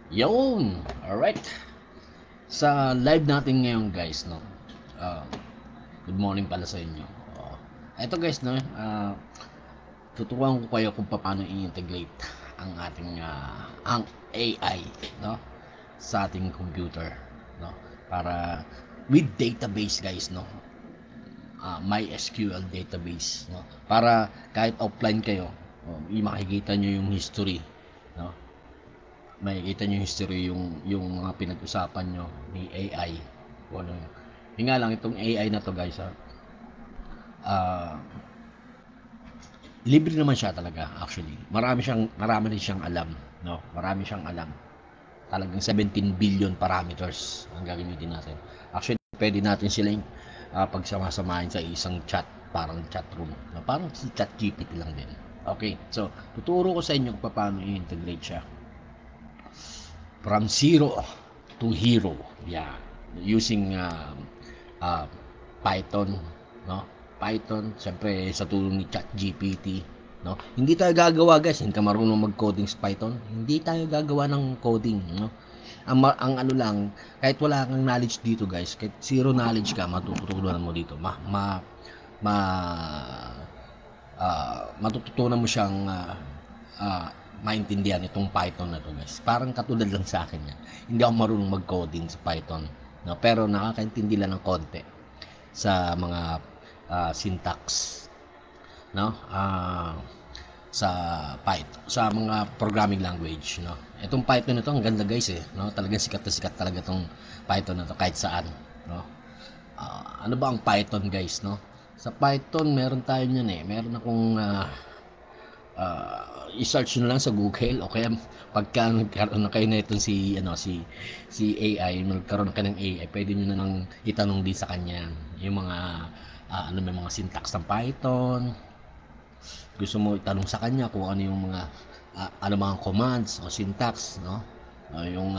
Yun! Alright. Sa live natin ngayon guys, no? ah, good morning pala sa inyo. Ito guys, no? Tuturuan ko kayo kung paano i-integrate ang ating ang AI, no? Sa ating computer, no? Para with database guys, no? MySQL database, no? Para kahit offline kayo, makikita nyo yung history, no? Makikita nyo yung history, yung mga pinag-usapan nyo ni AI. O ano, yun nga lang, itong AI na to guys, libre naman siya talaga actually. Marami rin siyang alam, no? Marami siyang alam. Talagang 17 billion parameters ang gagamitin natin. Actually, pwede natin silang pagsamasamahin sa isang chat, parang chat room. No? Parang si chat GPT lang din. Okay, so tuturo ko sa inyo kung paano i-integrate siya. From zero to hero. Yeah. Using uh, Python, no? Python, siyempre sa tulong ni ChatGPT, no? Hindi tayo gagawa, guys, hindi ka marunong mag-coding sa Python. Hindi tayo gagawa ng coding, no? Ang ano lang, kahit wala kang knowledge dito, guys, kahit zero knowledge ka, matututunan mo dito. Ma matututunan mo siyang maintindihan itong Python na to guys. Parang katulad lang sa akin yan. Hindi ako marunong mag-coding sa Python. No? Pero nakakaintindi lang ng konti sa mga syntax. No? Sa Python, sa mga programming language. No? Itong Python na to, ang ganda guys eh. No? Talagang sikat na sikat talaga itong Python na to kahit saan. No? Ano ba ang Python guys? No? Sa Python, meron tayo niyan eh. Meron akong i-search nyo lang sa Google o kaya pagka nagkaroon na kayo na itong si AI, nagkaroon na kayo ng AI, pwede nyo na nang itanong din sa kanya yung mga ano may mga syntax ng Python. Gusto mo itanong sa kanya kung ano yung mga ano mga commands o syntax, no? Yung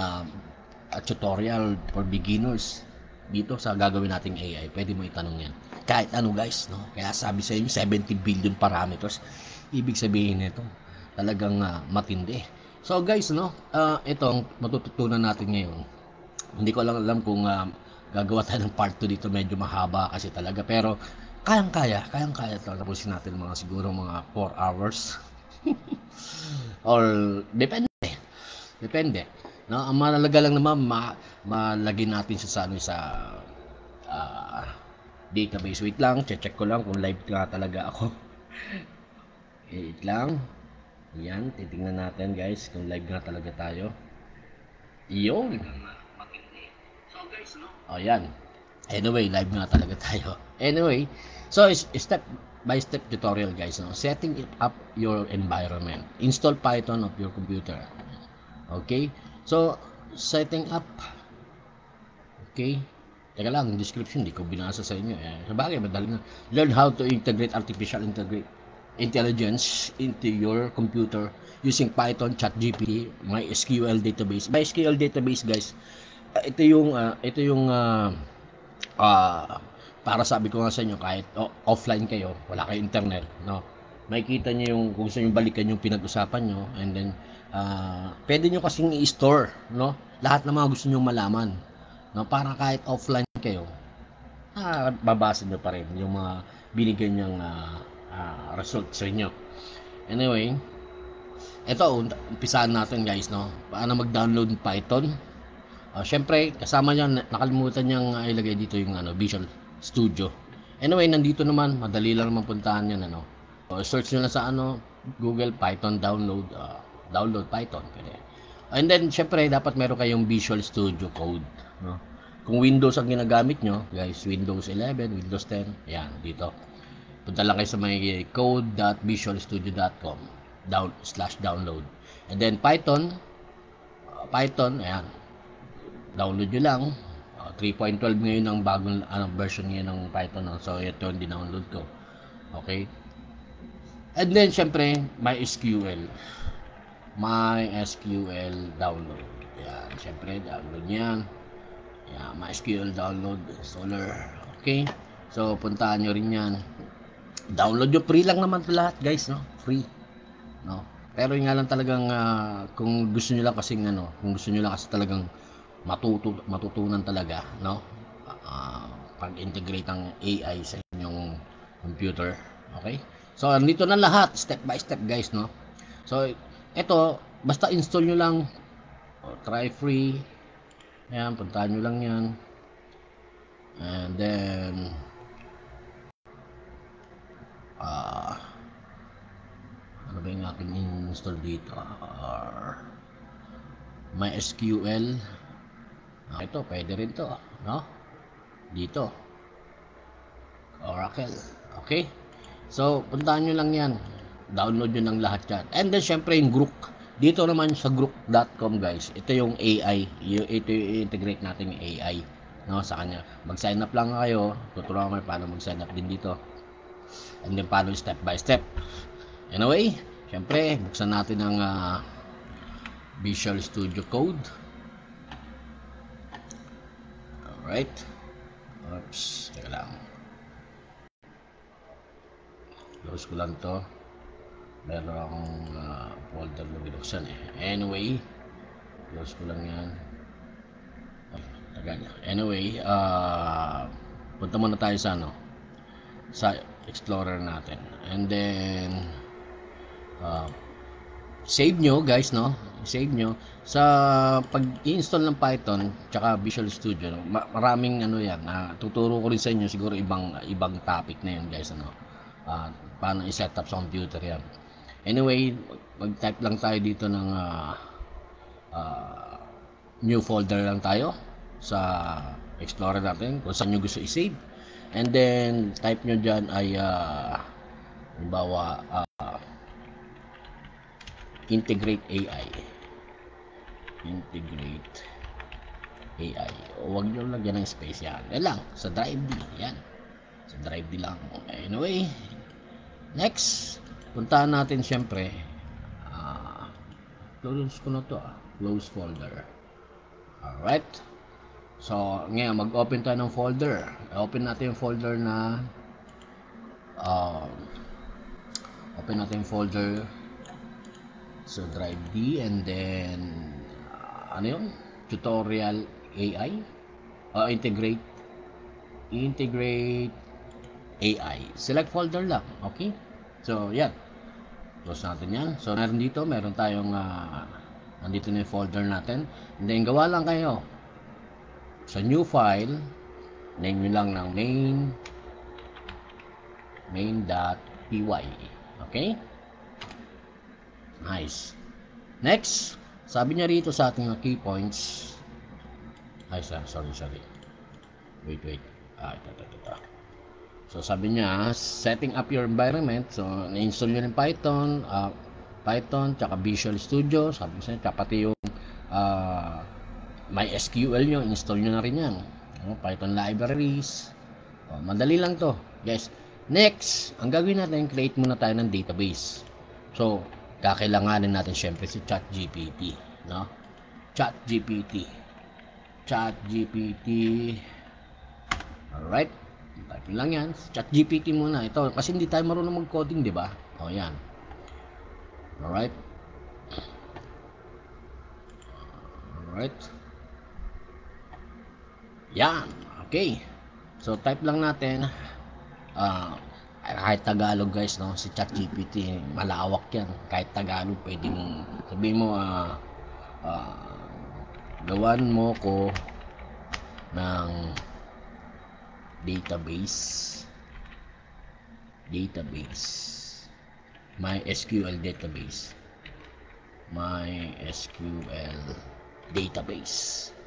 tutorial for beginners dito sa gagawin nating AI, pwede mo itanong yan. Kahit ano guys, no? Kaya sabi sa inyo, 70 billion parameters. Ibig sabihin nito, talagang matindi. So guys, no? Ito ang matututunan natin ngayon. Hindi ko lang alam kung gagawa tayo ng part 2 dito, medyo mahaba kasi talaga. Pero kayang-kaya to. Tapusin natin mga siguro mga 4 hours. Or depende. Depende. No, ang mahalaga lang naman malagyan natin siya sa ano sa ah, database. Wait lang, check ko lang kung live nga talaga ako. Wait lang. Yan, titingnan natin guys kung live nga talaga tayo. Iyon. So guys, no? Oh, yan. Anyway, live nga talaga tayo. Anyway, so step by step tutorial guys, no? Setting up your environment. Install Python of your computer. Okay? So, setting up. Okay? Teka lang, description, di ko binasa sa inyo. Sabagay, madali na. Learn how to integrate artificial intelligence into your computer using Python, ChatGPT, MySQL database. MySQL database, guys, ito yung para sabi ko nga sa inyo, kahit offline kayo, wala kayong internet, no? Makikita niyo yung kung gusto niyo balikan yung pinag-usapan niyo, and then pwede niyo kasing i-store, no? Lahat ng mga gusto niyo malaman, no? Para kahit offline kayo, babasa niyo pa rin yung mga binigyan niyang result sa inyo. Anyway, ito, umpisahan natin guys, no? Paano mag-download ng Python? Siyempre, kasama niyan, nakalimutan niyang ilagay dito yung Visual Studio. Anyway, nandito naman, madali lang naman puntahan yan. Search nyo lang sa Google Python download, download Python. Pwede. And then, siyempre, dapat meron kayong Visual Studio Code. No? Kung Windows ang ginagamit nyo, guys, Windows 11, Windows 10, yan, dito. Punta lang kayo sa may code.visualstudio.com /download. And then, Python, ayan, download nyo lang. 3.12 ngayon ang bagong version ngayon ng Python. So, ito yung dinownload ko. Okay? And then, syempre, MySQL. MySQL download. Yan, syempre, download yan. Yan, MySQL download installer. Okay? So, puntaan nyo rin yan. Download nyo. Free lang naman ito lahat, guys. No? Free. No? Pero yun nga lang talagang kung gusto niyo lang kasing kung gusto niyo lang kasi talagang matutunan talaga, no? Pag-integrate ang AI sa inyong computer, okay? So, nandito na lahat, step by step, guys, no? So, ito, basta install nyo lang, try free, ayan, puntahan nyo lang yan, and then, ano ba yung aking install dito? MySQL, ito, pwede rin to, no? Dito, Oracle, okay? So, puntahan nyo lang yan, download nyo ng lahat yan, and then, syempre, yung group, dito naman sa group.com, guys, ito yung AI, ito yung integrate natin yung AI, no, sa kanya. Mag-sign up lang kayo, tuturuan ko paano mag-sign up din dito, and then paano step by step. Anyway, syempre, buksan natin ang Visual Studio Code. Alright. Oops, teka lang. Close ko lang to. Meron akong folder na binuksan eh. Anyway, close ko lang yan. Anyway, punta muna tayo sa sa Explorer natin. And then, save nyo, guys, no? Save nyo. Sa pag-install ng Python tsaka Visual Studio, maraming yan. Tuturo ko rin sa inyo siguro ibang topic na yan, guys, paano i-set up sa computer yan. Anyway, mag-type lang tayo dito ng new folder lang tayo sa Explorer natin kung saan nyo gusto i-save, and then type nyo dyan ay halimbawa integrate AI, huwag nyo lagyan ng space yan lang, sa drive D yan, sa drive D lang. Anyway, next, puntahan natin syempre, close ko na to, close folder. Alright, so ngayon mag-open tayo ng folder. Open natin yung folder na open natin yung folder sa drive D, and then ano yun, tutorial AI, integrate AI, select folder lang, okay? So yan, close natin yan. So meron tayong nandito na yung folder natin, and then gawa lang kayo sa new file, name nyo lang ng main.py, okay? Nice. Next, sabi niya rito sa ating key points, sorry, wait, ito. So sabi niya, setting up your environment. So na-install nyo ng Python tsaka Visual Studio, sabi niya, tsaka pati yung MySQL nyo, install nyo na rin yan, Python libraries. Madali lang to, guys. Next, ang gagawin natin, create muna tayo ng database. So kakailanganin natin syempre si ChatGPT, no? ChatGPT. Alright, type lang yan, ChatGPT muna ito, kasi hindi tayo marunong mag-coding, di ba? Yan. Alright, yan, okay. So type lang natin, kahit Tagalog, guys, no? Si ChatGPT malawak yan, kahit Tagalog pwede mong sabihin mo, gawan mo ko ng database, MySQL database,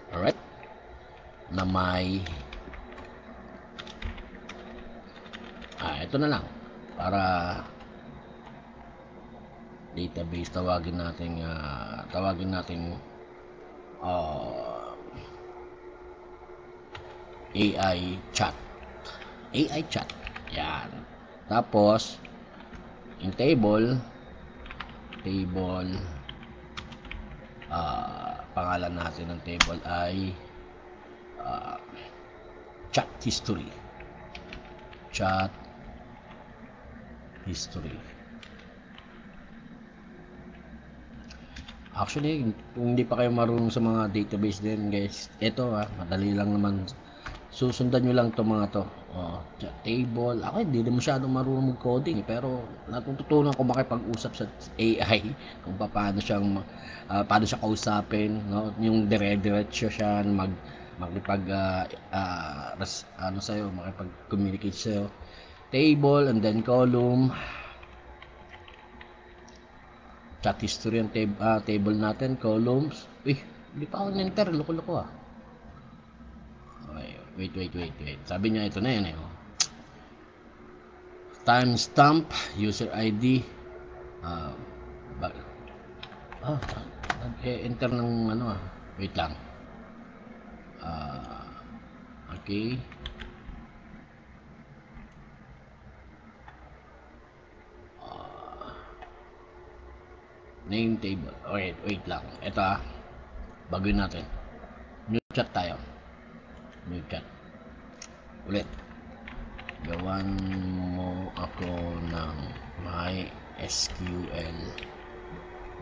alright, na may ito na lang, para database, tawagin natin AI chat, yan. Tapos yung table, pangalan natin ng table ay chat history. Actually, kung hindi pa kayo marunong sa mga database din guys, ito madali lang naman. Susundan nyo lang to mga to. Table. Ako hindi na masyadong marunong mag-coding pero natututunan ko makipag-usap sa AI kung paano siya kausapin, no? Yung dire-diretso siya makipag sa'yo, makipag-communicate sa'yo. Table and then column. Chat history ang table natin, columns. Hindi pa ako n-enter, loko-loko Okay, wait. Sabi niya ito na yan timestamp, user ID. Uh, Nag-enter ng wait lang. Okay. Name table. Okay, wait lang. Ito baguhin natin. New chat tayo. New chat. Ulit. Gawan mo ako ng MySQL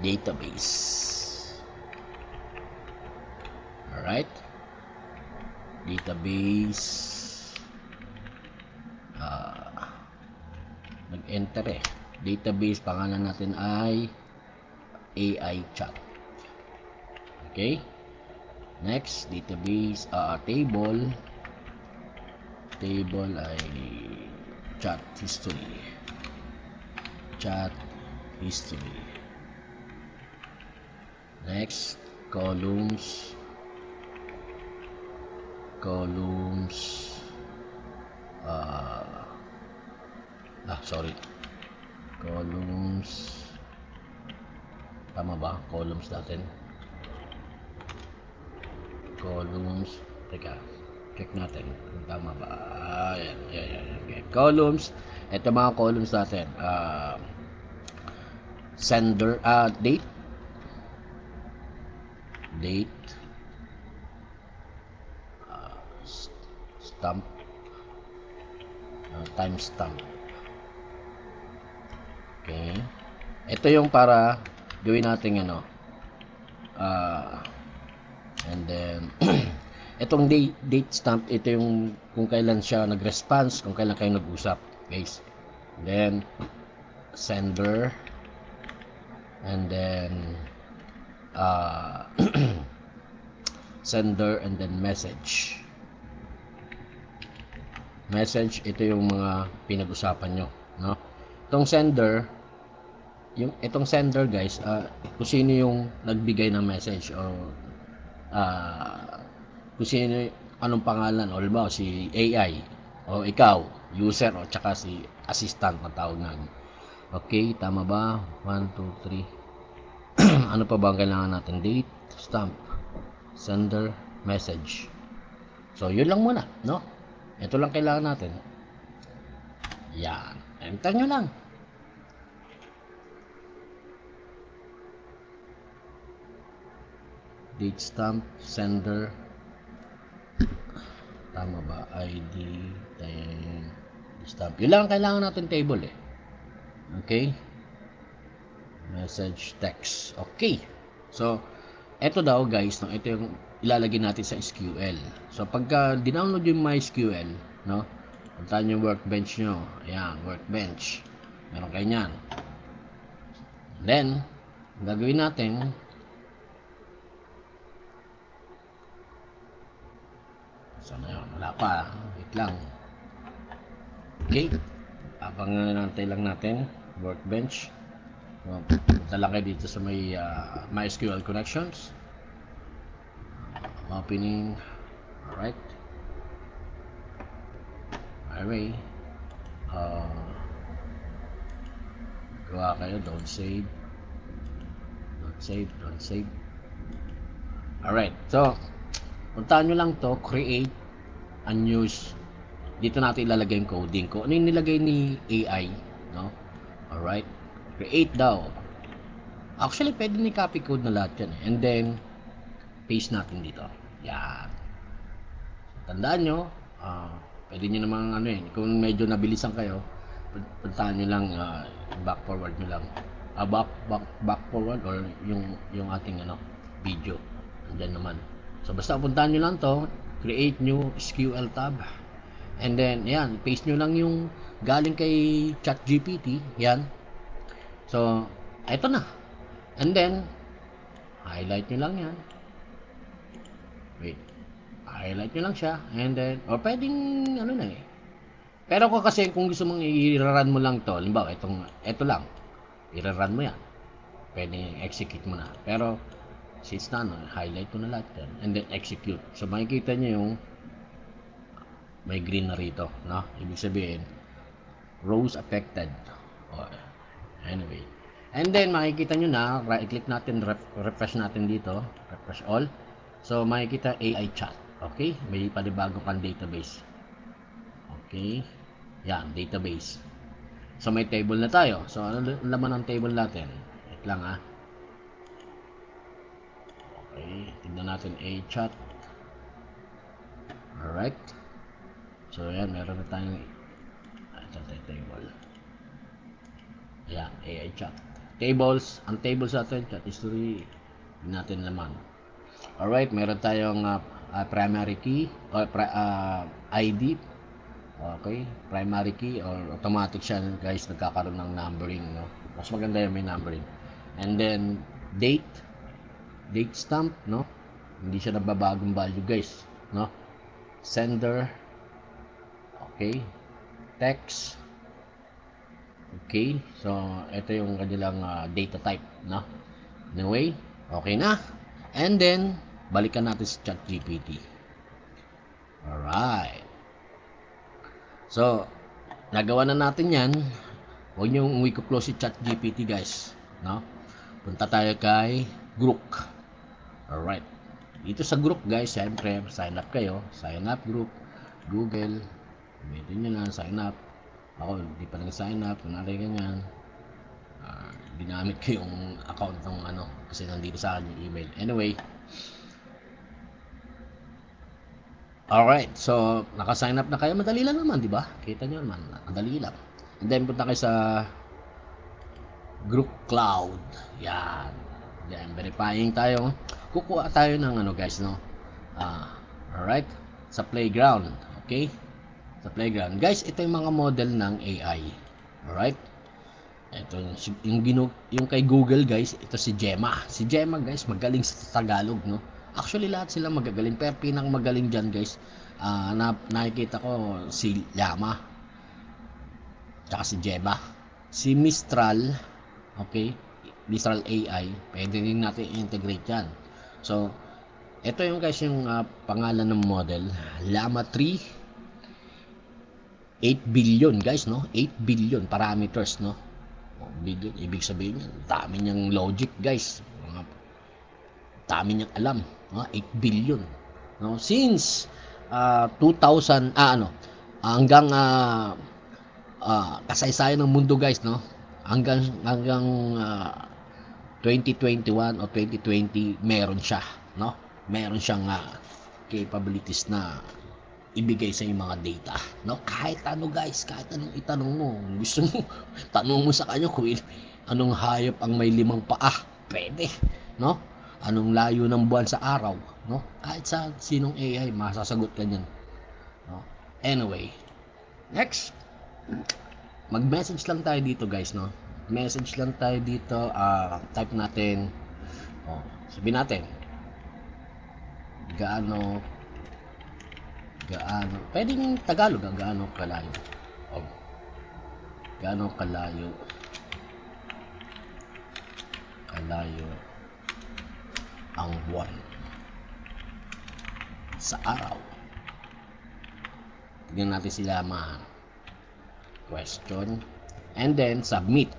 database. Alright. Database. Nag-enter Database, pangalan natin ay AI chat. Okay. Next, database, table ay chat history. Next, columns columns, tama ba? Columns natin. Teka, check natin kung tama ba. Ayan. Okay. Columns, ito mga columns natin. Sender, date, stamp, timestamp. Okay. Ito yung para gawin natin and then itong date stamp, ito yung kung kailan siya nag-response, kung kailan kayo nag-usap, guys. Then sender and then sender and then message. Ito yung mga pinag-usapan nyo, no? Itong sender guys, kung sino yung nagbigay ng message o kung sino, anong pangalan, o halimbawa si AI o ikaw, user, o tsaka si assistant na tawag namin. Okay, tama ba? 1, 2, 3. Ano pa ba ang kailangan natin? Date, stamp, sender, message. So yun lang muna, no? Ito lang kailangan natin. Yan, enter nyo lang. Date stamp, sender, tama ba? ID, then stamp. Yun lang kailangan natin table Okay? Message, text. Okay. So, eto daw guys, ito yung ilalagay natin sa SQL. So, pagka dinownload yung MySQL, no? Puntahan yung workbench nyo. Ayan, workbench. Meron kayo nyan. Then, gagawin natin, sana yun, wala pa. Wait lang. Okay. Abang nantay lang natin, workbench. Punta lang kayo dito sa may MySQL connections. Opening. Alright. Array. Gawa kayo, don't save. Alright. So, puntaan nyo lang to, create, unuse. Dito natin ilalagay yung coding ko. Ano yung nilagay ni AI, no? Alright. Create daw. Actually, pwede ni copy code na lahat yan. And then, paste natin dito. Yan. Tandaan nyo, pwede nyo namang kung medyo nabilisan kayo, puntaan nyo lang, back forward nyo lang. back forward or yung ating video. Andiyan naman. So basta puntahan nyo lang to, create new SQL tab. And then yan, paste nyo lang yung galing kay ChatGPT, yan. So eto na. And then highlight nyo lang yan. Wait. Highlight nyo lang siya. And then, or pwedeng ano na eh. Pero kasi kung gusto mong i-run mo lang to, halimbawa ito lang. I-run mo yan. Pwedeng execute mo na. Pero since na highlight mo na lahat yan. And then execute. So makikita nyo yung may green na rito, no? Ibig sabihin rows affected. Anyway. And then makikita nyo na, right click natin, refresh natin dito, refresh all. So makikita AI chat. Okay? May panibago kang database. Okay? Yan, database. So may table na tayo. So ano laman ng table natin? Wait lang ah. Okay, tignan natin AI chat. Alright. So yan, meron na tayong table. Yan, AI chat. Tables, ang tables natin, chat history, natin laman. Alright, meron tayong primary key or ID. Okay, primary key or automatic siya guys, nagkakaroon ng numbering, no? Mas maganda yung may numbering. And then date stamp, no? Hindi siya nagbabagong value guys, no? Sender. Okay, text. Okay, so ito yung kanilang data type, no? Anyway, okay na. And then balikan natin sa ChatGPT. Alright. So, nagawa na natin yan. Huwag nyo i-close si ChatGPT guys, no? Punta tayo kay Grook. Alright. Dito sa Grook guys, syempre, sign up kayo. Sign up Grook, Google. Gamitin nyo na, sign up. Ako, hindi pa nag-sign up. Kunwari ganyan. Ginamit ko yung account ng kasi nandito sa akin yung email. Anyway. Alright, so naka-sign up na kayo. Madali lang naman, di ba? Kita nyo naman, madali lang. And then punta kayo sa Grook Cloud. Yan. Yan, verifying tayo. Kukuha tayo ng guys, no? Alright, sa playground. Okay? Sa playground. Guys, ito yung mga model ng AI. Alright? Ito yung kay Google guys, ito si Gemma. Si Gemma guys, magaling sa Tagalog, no? Actually lahat sila magagaling, pero magaling diyan guys. Nakikita ko si Llama. Tsaka si Gemma. Si Mistral, okay? Mistral AI, pwede din natin integrate yan. So, ito yung guys yung pangalan ng model, Llama 3 8 billion guys, no? 8 billion parameters, no? Billion, ibig sabihin yan, dami niyang logic guys, dami niyang alam, no? 8 billion, no? Since 2000 hanggang kasaysayan ng mundo guys, no? Hanggang 2021 o 2020 meron siya, no? Meron siyang capabilities na ibigay sa yung mga data, no? Kahit ano guys, kahit anong itanong mo, gusto mo tanong mo sa kanya kung anong hayop ang may 5 paa, pwede, no? Anong layo ng buwan sa araw, no? Kahit sa sinong AI masasagot ka niyan, no? Anyway, next, mag-message lang tayo dito guys, no? Message lang tayo dito, type natin, sabihin natin gaano, pwedeng Tagalog, gaano kalayo, gaano kalayo ang buwan sa araw. Tignan natin sila question, and then submit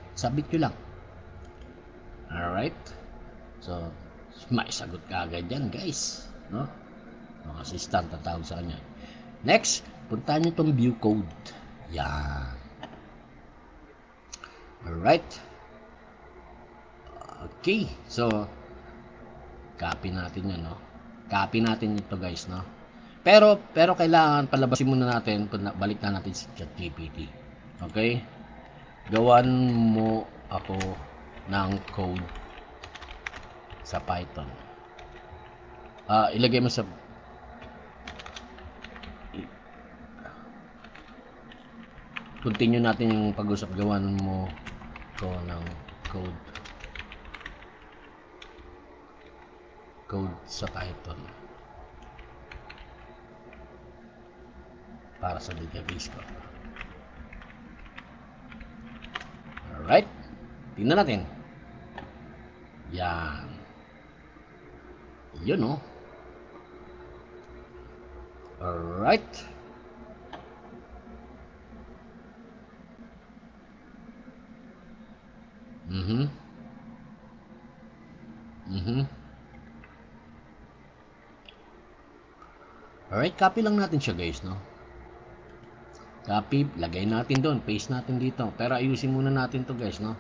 nyo lang. Alright, so may sagot ka agad yan guys, no? Mga assistant tatawag sa kanya. Next, puntahan nyo itong view code. Yan. Alright. Okay. So, copy natin yan, no? Copy natin ito, guys, no? Pero kailangan palabasin muna natin, balik na natin si ChatGPT. Okay? Gawan mo ako ng code sa Python. Ilagay mo sa continue natin yung pag-usap. Gawan mo ko ng code sa Python para sa database ko. Alright, tingnan natin. Yan, yun o. Alright, alright, copy lang natin siya guys, no? Copy, lagay natin doon, paste natin dito. Pero ayusin muna natin to guys, no?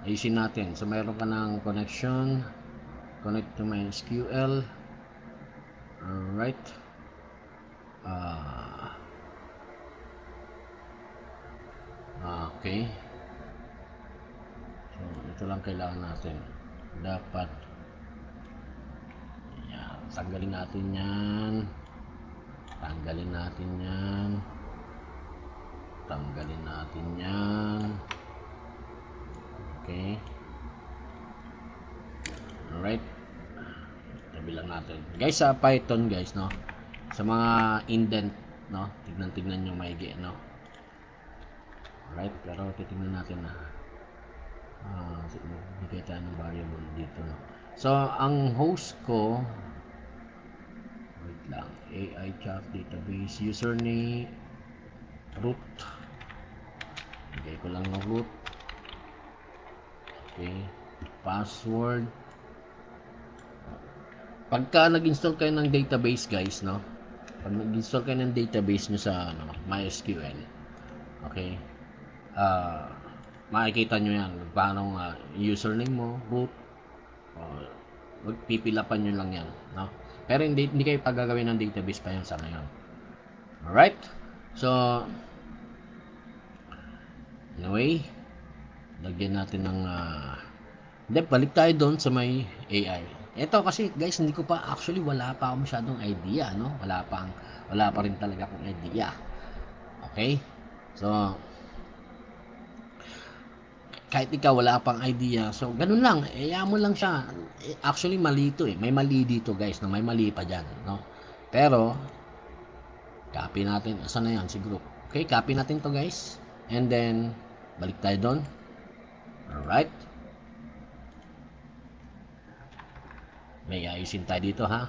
Ayusin natin. So mayroon ka ng connection, connect to MySQL. Alright. Okay. So ito lang kailangan natin. Dapat yan, tanggalin natin yan. Tanggalin natin yan. Tanggalin natin yan. Okay. Alright. Tabi lang natin. Guys, sa Python guys, no? Sa mga indent, no? Tignan nyo maigi, no? Alright, pero titingnan natin na bigay tayo ng variable dito, no? So, ang host ko, wait lang, AI chat database, username, root. Bigay ko lang ng root. Okay, password. Pagka nag-install kayo ng database guys, no? Pag nag-install kayo ng database nyo sa MySQL, okay, makikita nyo yan paano username mo, root, magpipilapan nyo lang yan, no? Pero hindi kayo pagagawin ng database pa yan sa ngayon. Alright, so anyway, lagyan natin ng balik tayo doon sa may AI. Ito kasi guys, hindi ko pa actually, wala pa ako masyadong idea, no? Wala pa rin talaga akong idea. Okay? So kahit ikaw wala pang idea, so ganun lang, mo lang siya. Actually mali ito may mali dito guys, no? May mali pa dyan, no? Pero copy natin, saan na yan, si group. Okay, copy natin to guys, and then balik tayo doon. Alright, may ayusin tayo dito ha.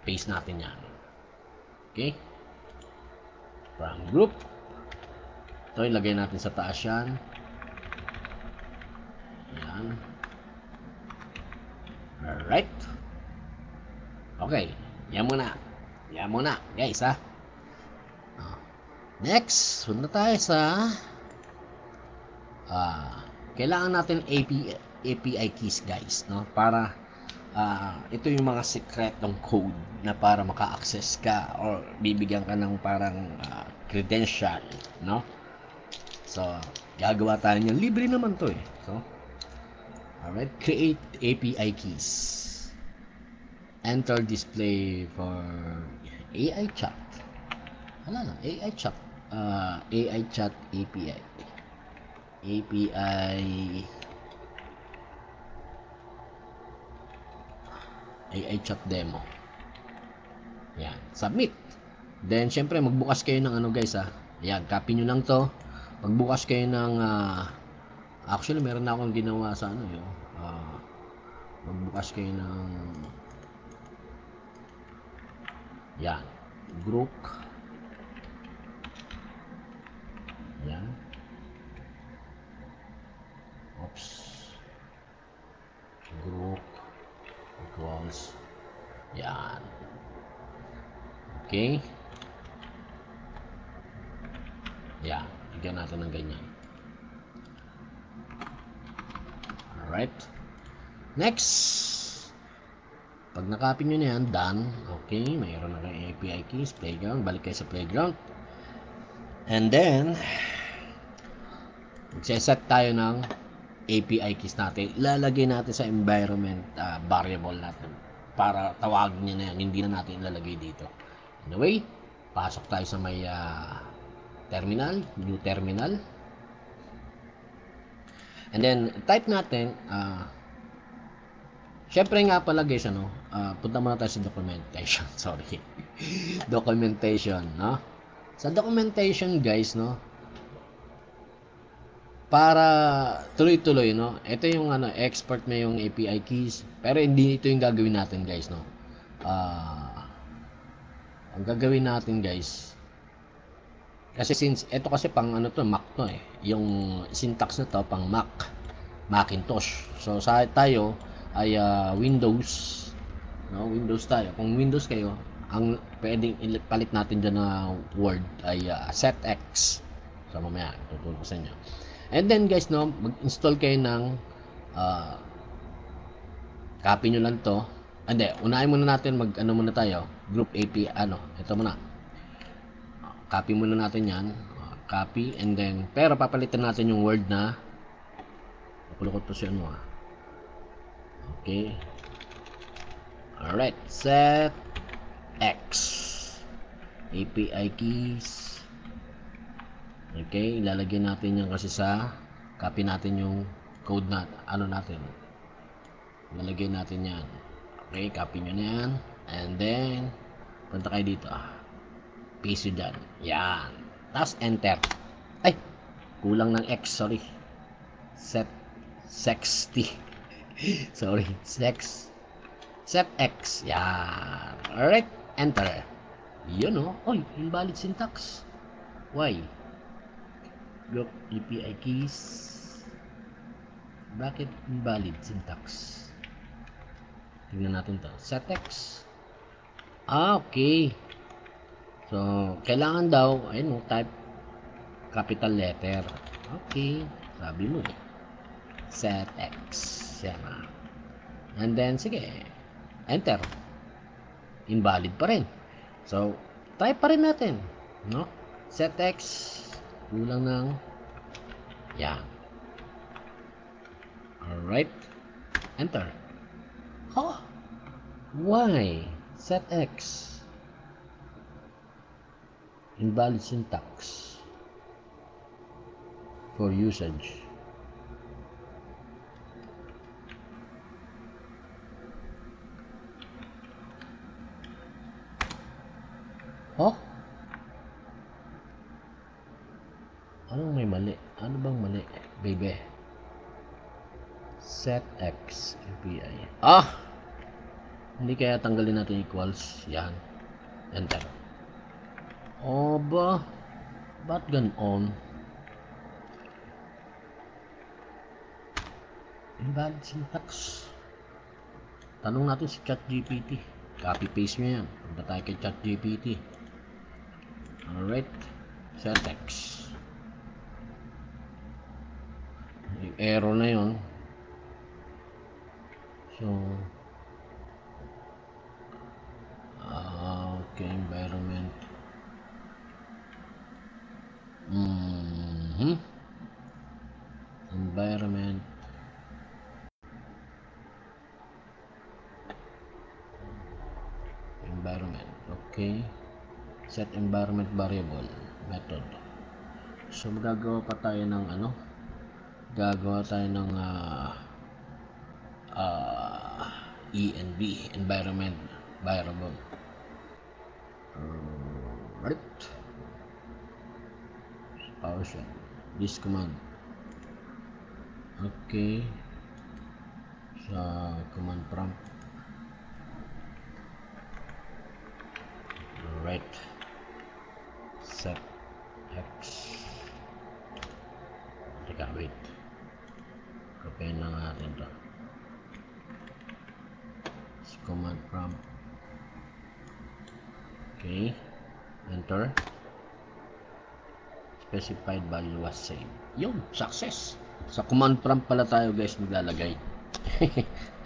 Paste natin yan. Okay, from group, ito ilagay natin sa taas yan. Yan. Alright, okay, yan muna guys ha. Next, punta tayo sa kailangan natin API keys guys, no? Para ito yung mga secretong code na para maka-access ka or bibigyan ka ng parang credential, no? So gagawa tayo niyan, libre naman to So alright, create API keys, enter display for AI chat. Ano lang, AI chat API chat demo. Yan, submit. Then syempre magbukas kayo ng ano guys Yan, copy nyo lang to. Magbukas kayo ng actually meron na akong ginawa sa ano yun. Magbukas kayo ng yan, group. Yan. Oops. Group equals yan. Okay. Yan. Bigyan natin ng ganyan. Alright. Next. Pag nakopy nyo na yan, done. Okay. Mayroon na kayong API keys. Playground. Balik kayo sa playground. And then magseset tayo ng API keys natin, ilalagay natin sa environment variable natin para tawagin niya na yan, hindi na natin ilalagay dito. Anyway, pasok tayo sa may terminal, new terminal. And then, type natin, syempre nga pala guys, punta muna tayo sa documentation, sorry. Documentation, no? Sa documentation guys, no? Para tuloy-tuloy, no? Ito yung export mo yung API keys, pero hindi ito yung gagawin natin guys, no? Ang gagawin natin guys, kasi since ito kasi pang to, Mac to eh. Yung syntax na to pang Mac, Macintosh. So sa tayo ay Windows, no? Windows tayo. Kung Windows kayo, ang pwedeng ipalit natin dyan na word ay setx. So mamaya tutulong ko sa inyo. And then guys, no, mag-install kayo ng copy nyo lang to. Hindi, unahin muna natin muna tayo, group API, ito muna. Copy muna natin yan. Copy, and then, pero papalitan natin yung word na, napulukot po siya Okay. Alright, set X. API keys. Okay, ilalagay natin yan kasi sa, copy natin yung code na, natin. Ilalagay natin yan. Okay, copy nyo na yan. And then, punta kayo dito. Paste dyan. Yan. Tapos enter. Ay, kulang ng X, sorry. Set 60. Sorry, set X. Yan. Alright, enter. Yun oy, invalid syntax. Why? Group API keys. Bakit invalid syntax? Tingnan natin to. Set X. Okay. So, kailangan daw, ayun type capital letter. Okay. Sabi mo set X. Yan And then, sige. Enter. Invalid pa rin. So, type pa rin natin. No? Set X. Kulang ng yan. Alright. Enter. Why? Set X. Invalid syntax for usage. Anong may mali? Ano bang mali, baby? Set X API. Hindi kaya tanggalin natin equals. Yan. Enter. Ba? Ba't ganon? Invalid syntax. Tanong natin si ChatGPT. Copy paste nyo yan. Punta tayo kay ChatGPT. Alright. Set X. Yung error na yun. So, okay, environment. Environment. Environment. Okay. Set environment variable method. So, magagawa pa tayo ng gagawa tayo ng env, environment variable. Right. PowerShell. This command. Okay. Sa command prompt. Right. Set X. Teka, wait. Copyin lang natin to. Command prompt. Okay. Enter. Specified value was saved. Yun, success. Sa command prompt pala tayo guys maglalagay.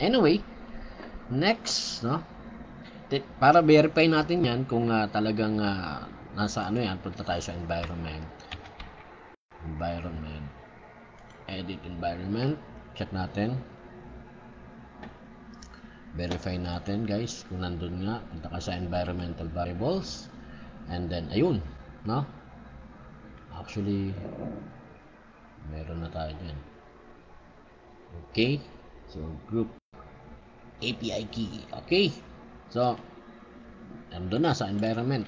Anyway, next, no? Para verify natin yan kung talagang nasa yan, punta tayo sa environment. Edit environment. Check natin. Verify natin guys kung nandun nga. Punta ka sa environmental variables. And then, ayun. No? Actually, meron na tayo dyan. Okay. So, group API key. Okay. So, nandun na sa environment.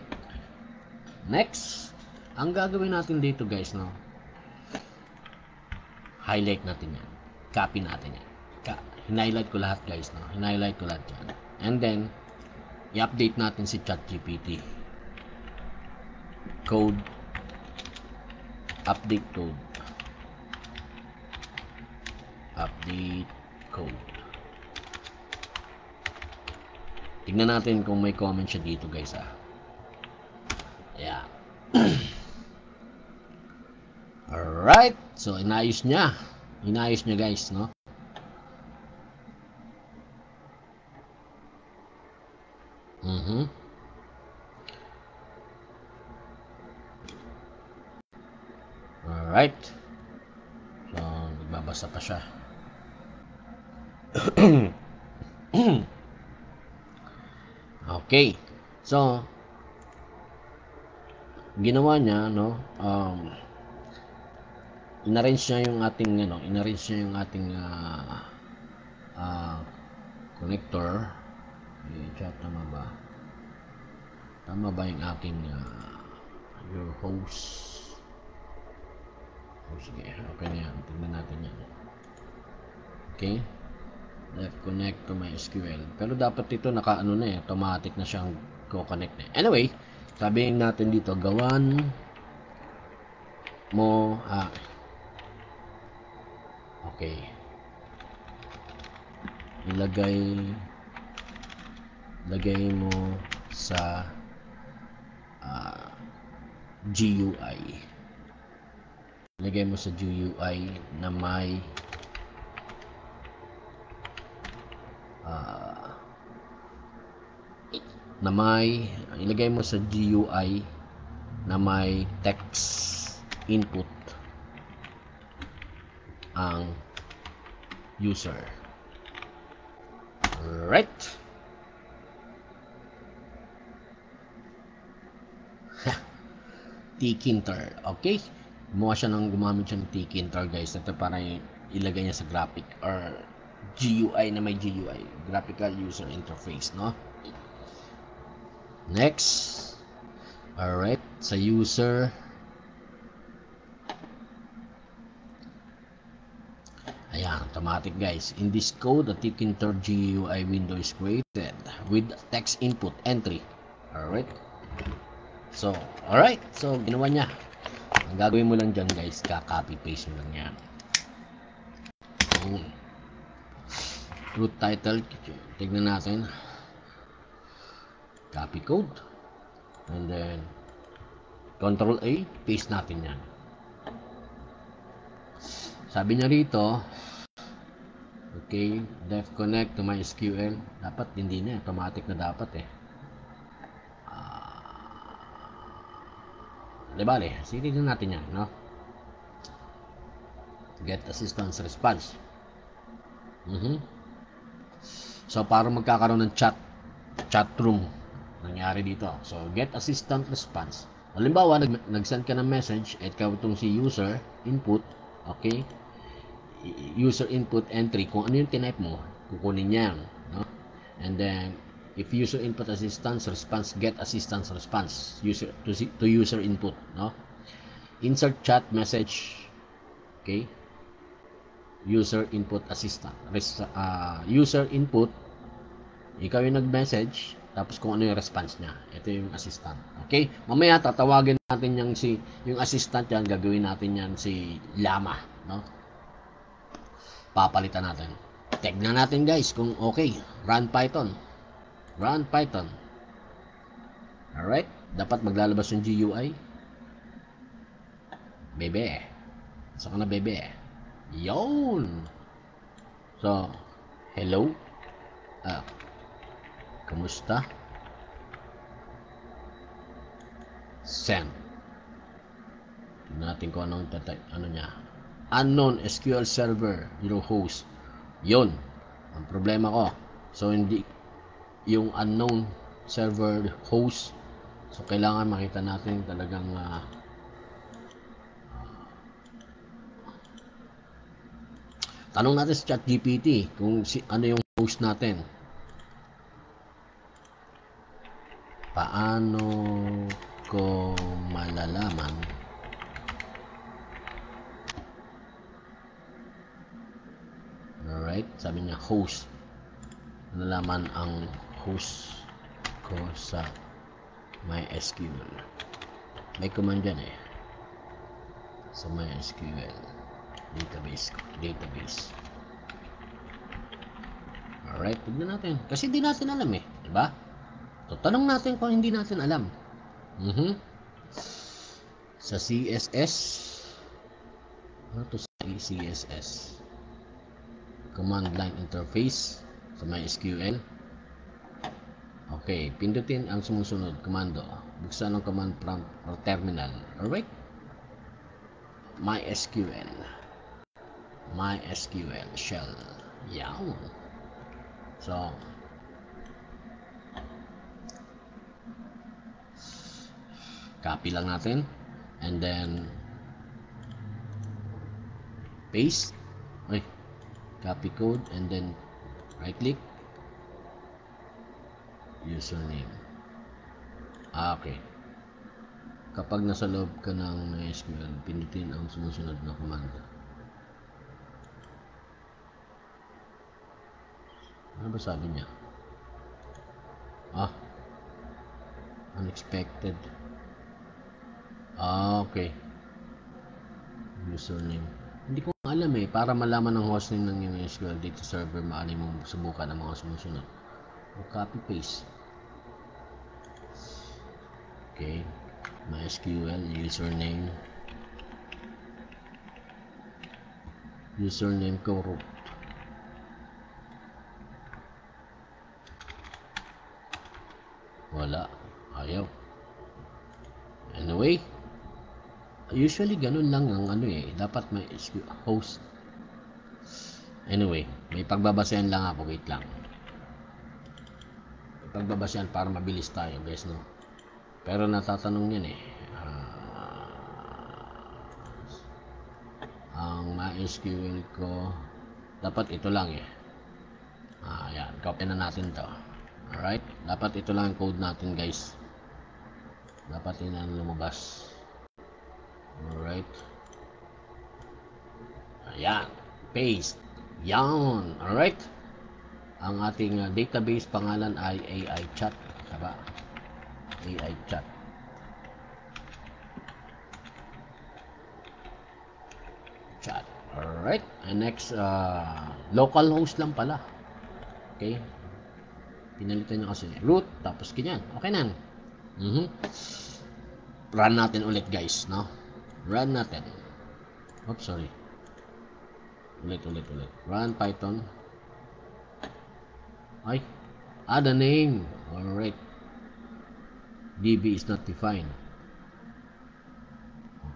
Next, ang gagawin natin dito guys, no? Highlight natin yan. Copy natin yan. Hinighlight ko lahat guys, no? Hinighlight ko lahat yan. And then, i-update natin si ChatGPT. Code. Update code. Update code. Tignan natin kung may comment siya dito guys, ah. Yeah. Alright. So, inayos niya. Inayos niya guys, no? Alright. So, nagbabasa pa siya. Okay. So, ginawa niya, no? Inarrange niya yung ating, inarrange niya yung ating connector. Chat, tama ba? Tama ba yung aking your host? Oh, sige, okay na yan. Tignan natin yan. Okay. Let's connect to my SQL. Pero dapat ito naka-ano na eh. Automatic na siyang co-connect na. Anyway, sabihin natin dito, gawan mo okay. Lagay mo sa GUI. Lagay mo sa GUI na may ilagay mo sa GUI na may text input ang user. Right? Tkinter. Okay? Gumamit siya ng Tkinter guys. Ito para ilagay niya sa graphic or GUI na may GUI. Graphical User Interface, no? Next. Alright. Sa user. Ayan, automatic guys. In this code, the Tkinter GUI window is created with text input entry. Alright. So, alright. So, ginawa niya. Ang gagawin mo lang dyan guys, copy paste mo lang yan. Root title, tignan natin. Copy code. And then, Control A, paste natin yan. Sabi niya rito, okay, def connect to MySQL. Dapat hindi na, automatic na dapat eh. Bale, silipin natin yan, no? Get assistance response. So, para magkakaroon ng chat room, nangyari dito. So, get assistant response. Halimbawa, nag-send ka ng message, at itong si user input, okay? User input entry, kung ano yung tinype mo, kukunin niya, no? And then, if user input assistance response, get assistance response to user input, no? Insert chat message, okay? User input assistant, user input, ikaw yung nag-message, tapos kung ano yung response niya, ito yung assistant, okay? Mamaya tatawagin natin yung assistant yan, gagawin natin yan si Llama, no? Papalitan natin. Tignan natin guys kung okay. Run Python. Alright, dapat maglalabas yung GUI. Bebe. Saka na bebe. Yun. So, hello. Kamusta? Send. Tignan natin kung ano niya. unknown SQL server your host. Yun ang problema ko. So hindi yung unknown server host, so kailangan makita natin talagang tanong natin sa ChatGPT kung ano yung host natin. Paano ko malalaman alright, sabi niya host, nalaman ang host ko sa MySQL. May command dyan sa MySQL database. Alright, tignan natin kasi hindi natin alam diba? So tanong natin kung hindi natin alam. Sa CSS, ano to sa CSS? Command line interface sa MySQL. Okay, pindutin ang sumusunod komando. Buksan ang command prompt or terminal. Alright? MySQL shell. Yan. So, copy lang natin and then paste. Copy code and then right click, username. Okay. Kapag nasa loob ka ng MySQL, pindutin ang sumusunod na command. Ano ba sabi niya? Unexpected. Okay. Username. Hindi ko alam para malaman ng hostname ng MySQL data server, maaari mong subukan ang mga sumusunod. Copy paste. Okay. MySQL username ko root. Wala, ayaw. Anyway, usually ganun lang ang dapat may host. Anyway, may pagbabasehan lang ako, wait lang. May pagbabasehan para mabilis tayo guys, no? Pero natatanong yan ang MySQL ko dapat ito lang yan, copy na natin to. Alright, dapat ito lang ang code natin guys, dapat yun ang lumabas. Alright, ayan, paste yan. Alright, ang ating database pangalan ay AI chat, diba? AI chat. Alright, and next local host lang pala. Okay, pinalitan nyo kasi root tapos ganyan, okay na. Run natin ulit guys, no? Run natin. Oops, sorry. Ulit. Run Python. The name. Alright. DB is not defined.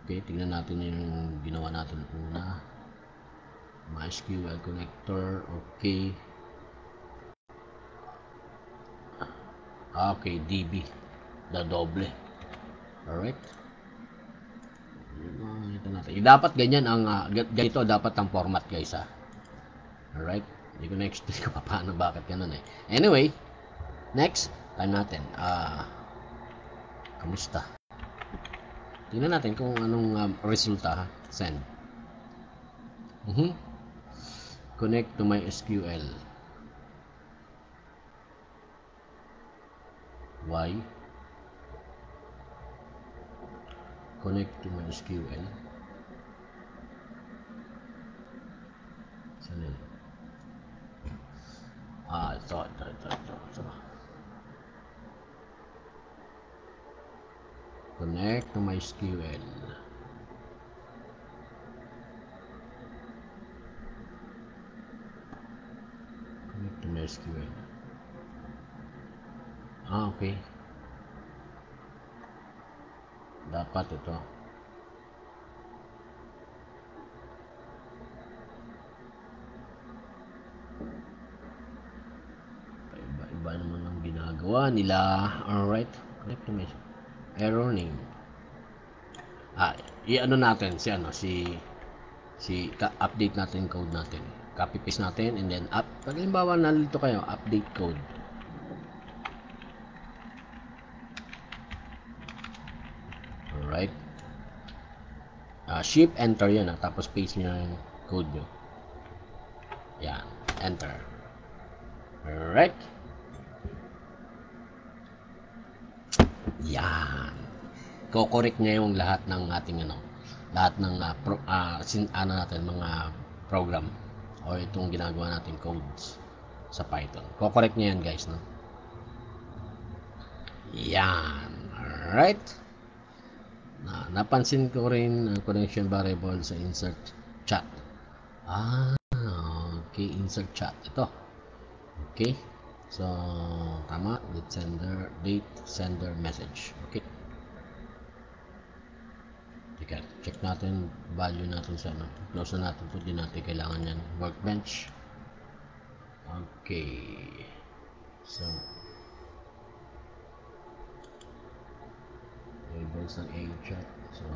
Okay, tingnan natin yung ginawa natin una. MySQL connector. Okay. Okay, DB. Doble. Alright. Ito natin. Dapat ganyan ang ganito dapat ang format guys Alright. Hindi ko na-explain ko paano bakit ganun Anyway, next time natin. Kamusta? Tingnan natin kung anong resulta Send. Connect to MySQL. Why? Connect to MySQL. Saan yun? Ito. Connect to MySQL. Connect to MySQL. Okay. Dapat ito. ginagawa nila. Alright, correct to message. Error name. I-ano natin si update natin code natin. Copy paste natin and then pag halimbawa nalito kayo, update code. Alright. Shift enter yan tapos paste nyo yung code nyo. Yan, enter. Alright. Yan. Ko-correct niya yung lahat ng ating lahat ng natin mga program o itong ginagawa natin codes sa Python. Ko-correct niya yan, guys, no? Yan. Alright. Napansin ko rin ang connection variable sa insert chat. Okay, insert chat. Ito. Okay. So, tama. Date sender message. Okay. Check natin value natin sa close na natin ito. Di natin kailangan yan. Workbench. Okay. So, labels ng a chat. So,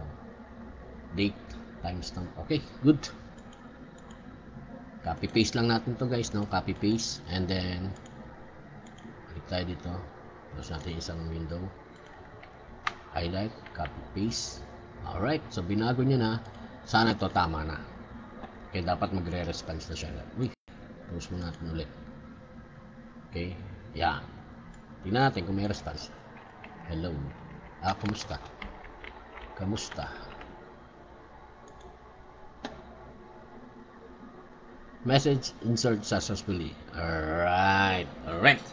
date, timestamp. Okay, good. Copy paste lang natin to, guys, no? Copy paste and then click tayo dito. Close natin isang window. Highlight, copy paste. Alright, so binago niya na. Sana ito tama na. Okay, dapat magre-response na siya. Uy, close mo natin ulit. Okay, yan. Tingnan natin kung may response. Hello. Kumusta? Kamusta? Message insert successfully. Alright. Alright.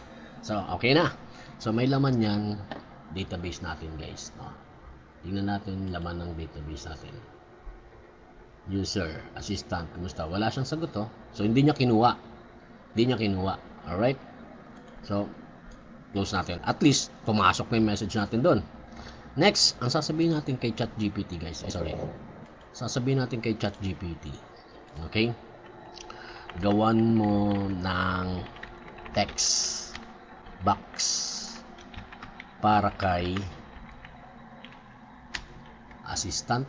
So, okay na. So, may laman yan database natin, guys. No? Tingnan natin laman ng database natin. User, assistant, kumusta? Wala siyang sagot, oh. So, hindi niya kinuha. Alright? So, close natin. At least, pumasok na yung message natin doon. Next, ang sasabihin natin kay ChatGPT, guys. Sasabihin natin kay ChatGPT. Okay? Gawan mo ng text box para kay assistant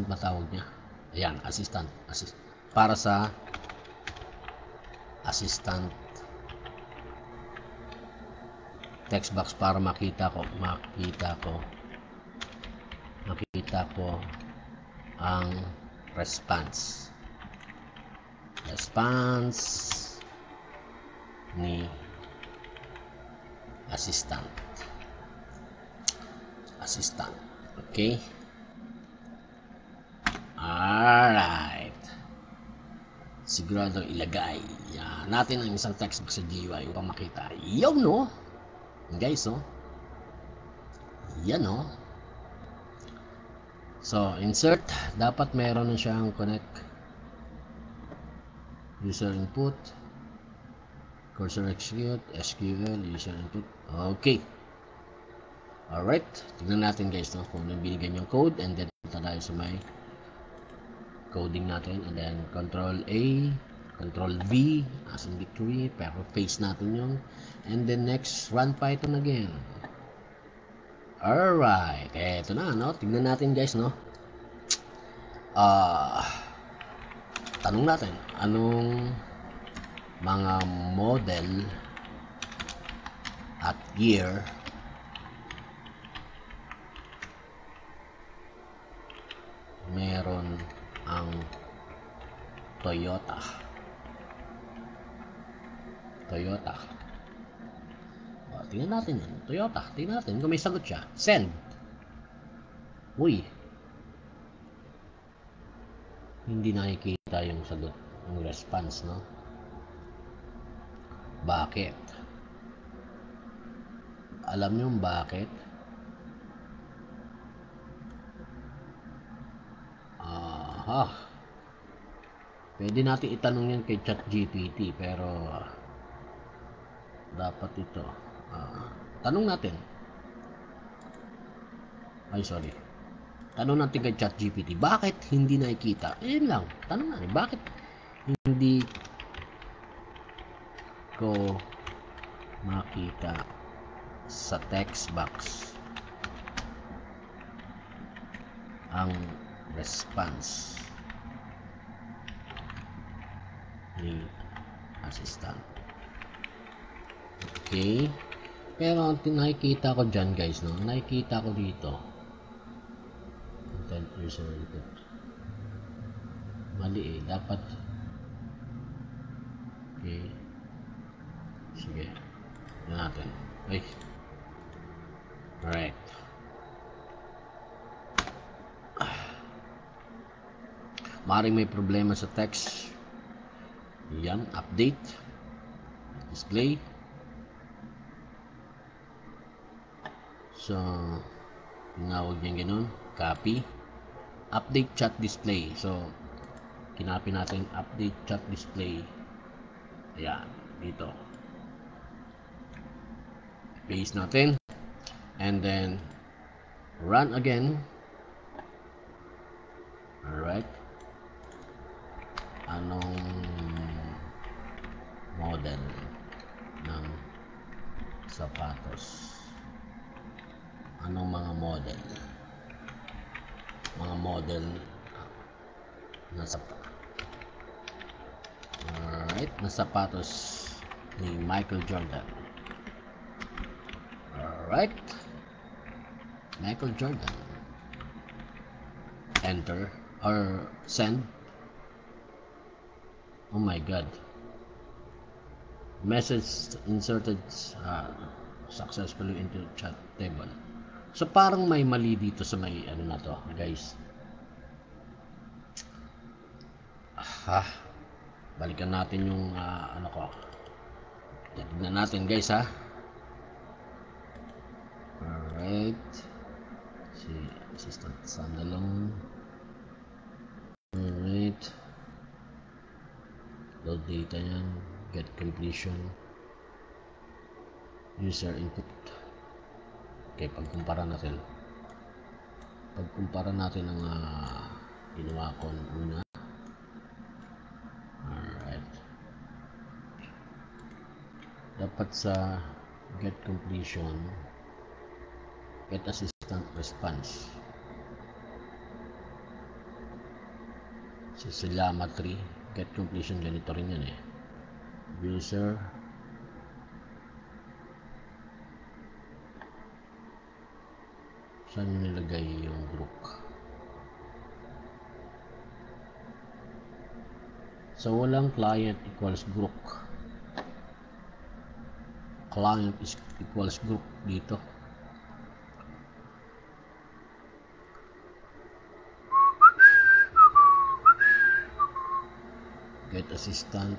ba tawag niya? Ayan, assistant. Para sa assistant text box para makita ko ang response ni assistant. Okay. Alright. Sigurado ilagay natin ang isang text box sa GUI upang makita. Yun, no? Guys, no? Yan, no? So, insert. Dapat meron na siyang connect. User input. Cursor execute. SQL. User input. Okay. Alright. Tignan natin, guys, no? Kung binigyan yung code. And then, punta tayo sa may coding natin and then Control A, Control V as in victory, pero paste natin yun and then next run Python again. Alright, eto na, no? Tignan natin, guys, no? Tanong natin anong mga model at year meron ang Toyota. Tingnan natin yan. Toyota. Tingnan natin kung may sagot siya. Send. Uy. Hindi nakikita yung sagot. Yung response, no? Bakit? Alam niyo bakit? Pwede natin itanong yan kay ChatGPT pero dapat ito tanong natin tanong natin kay ChatGPT bakit hindi nakikita. Yun lang, tanong natin bakit hindi ko makita sa text box ang response ni assistant. Okay, pero ang nakikita ko dyan guys, no, nakikita ko dito content user input, mali dapat. Okay, sige natin. Ay, alright, maaaring may problema sa text. Yan, update display. So tinawag niya ganun, copy update chat display. So kinopy natin update chat display. Ayan, dito paste natin and then run again. Alright, anong model ng sapatos? Anong mga model na sapatos? Alright, na sapatos ni Michael Jordan. Alright, Michael Jordan. Enter or send. Oh my god, message inserted successfully into chat table. So parang may mali dito sa may ano na to guys. Balikan natin yung ano ko. Tignan natin guys ha. Alright, si assistant standalone. Alright, load data yan, get completion, user input. Okay, pagkumpara natin ang ginawa ko una. Alright, dapat sa get completion, get assistant response, si Telemetry, get completion, ganito rin yan user. Saan nyo nilagay yung group? So walang client equals group. Client is equals group dito. Get assistant.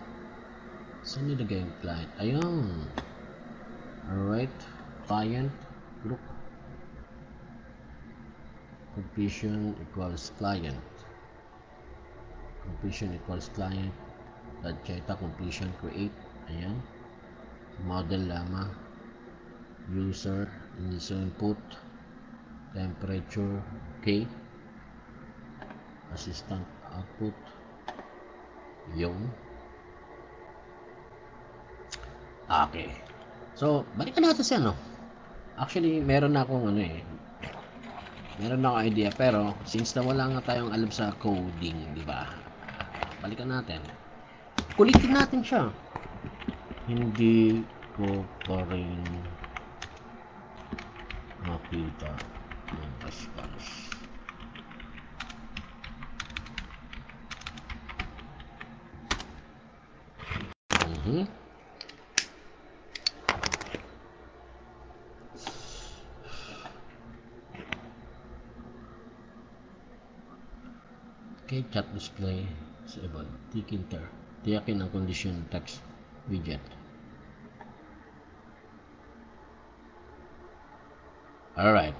Saan nilagay yung client? Ayun. Alright, client group. Completion equals client. Completion equals client. Data completion create. Ayan. Model lamang. User input. Temperature. Okay. Assistant output. Yung. Okay. So balikan natin siya no. Actually meron na akong meron na akong idea, pero since na wala nga tayong alam sa coding, di ba? Balikan natin. Kulitin natin siya. Hindi ko pa rin makita ang response. Okay, chat display disabled. Tiyakin ang condition text widget. Alright.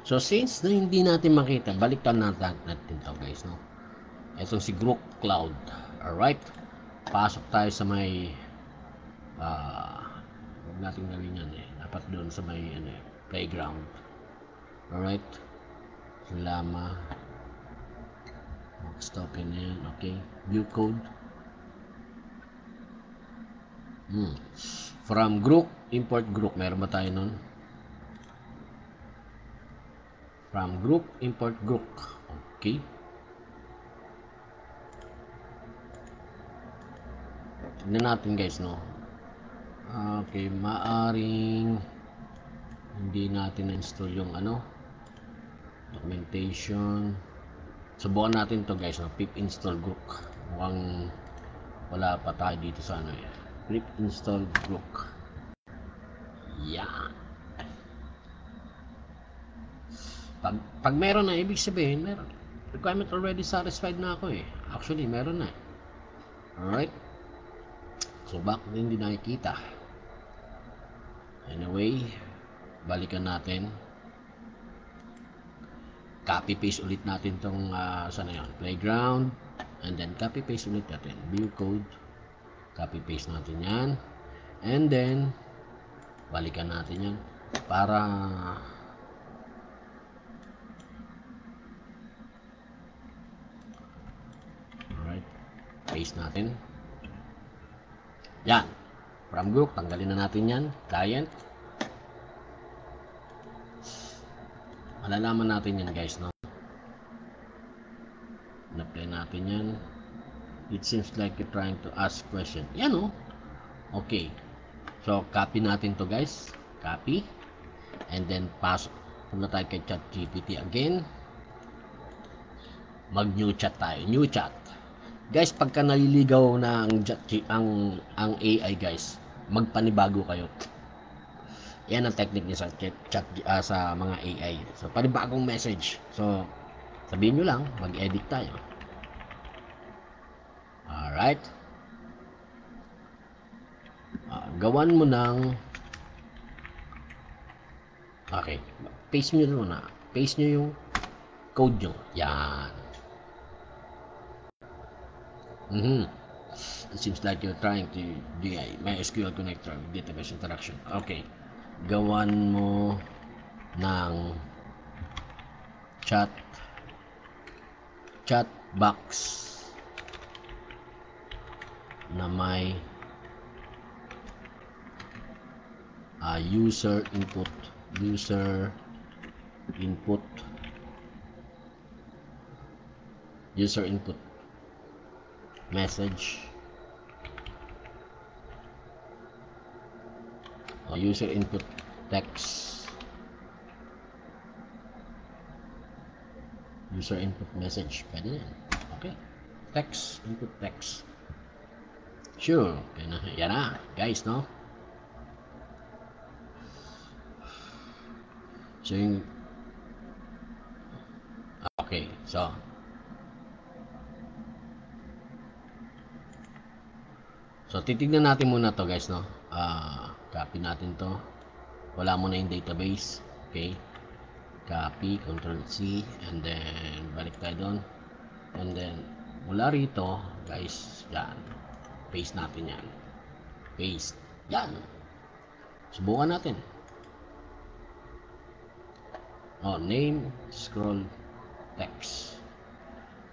So since na hindi natin makita, balikan natin to guys, no? Itong si Group Cloud. Alright. Pasok tayo sa may huwag natin gawin yan dapat doon sa may playground. Alright. Llama. Stop in yan. Okay. View code. From group, import group. Meron ba tayo nun? From group, import group. Okay. Tignan natin guys, no? Okay, maaring hindi natin na-install yung ano, documentation. Subukan natin to guys, no? Pip install group. Mukhang wala pa tayo dito sa ano eh. Pip install group. Yan. Pag meron na, ibig sabihin, meron. Requirement already satisfied na ako eh. Actually, meron na. Alright. So, bakit hindi nakikita? Anyway, balikan natin. Copy paste ulit natin tong saan na yun? Playground. And then copy paste ulit natin. View code. Copy paste natin yan. And then balikan natin yan para alright. Paste natin. Yan. From group, tanggalin na natin yan. Client. Malalaman natin yan guys, no? Na-play natin yan. It seems like you're trying to ask question. Yan, no? Okay. So, copy natin to guys. Copy. And then, punta tayo kay ChatGPT again. Mag-new chat tayo. New chat. Guys, pagka naliligaw na ang AI guys, magpanibago kayo. Yan ang technique niya sa chat sa mga AI. So, panibagong message. So, sabihin nyo lang, mag-edit tayo. Alright. Gawan mo ng okay. Paste nyo muna. Paste nyo yung code nyo. Yan. It seems like you're trying to do a MySQL connector with database interaction. Okay. Gawan mo ng chat box na may user input message o user input text, user input message, pwede yan. Okay, text, input text. Sure, okay na. Yan na guys, no? So yung okay, so titignan natin muna to guys, no? Copy natin to. Wala muna yung database. Okay, copy, Ctrl C, and then balik tayo doon. And then mula rito guys, yan, paste natin yan. Paste, yan. Subukan natin. Name, scroll, text.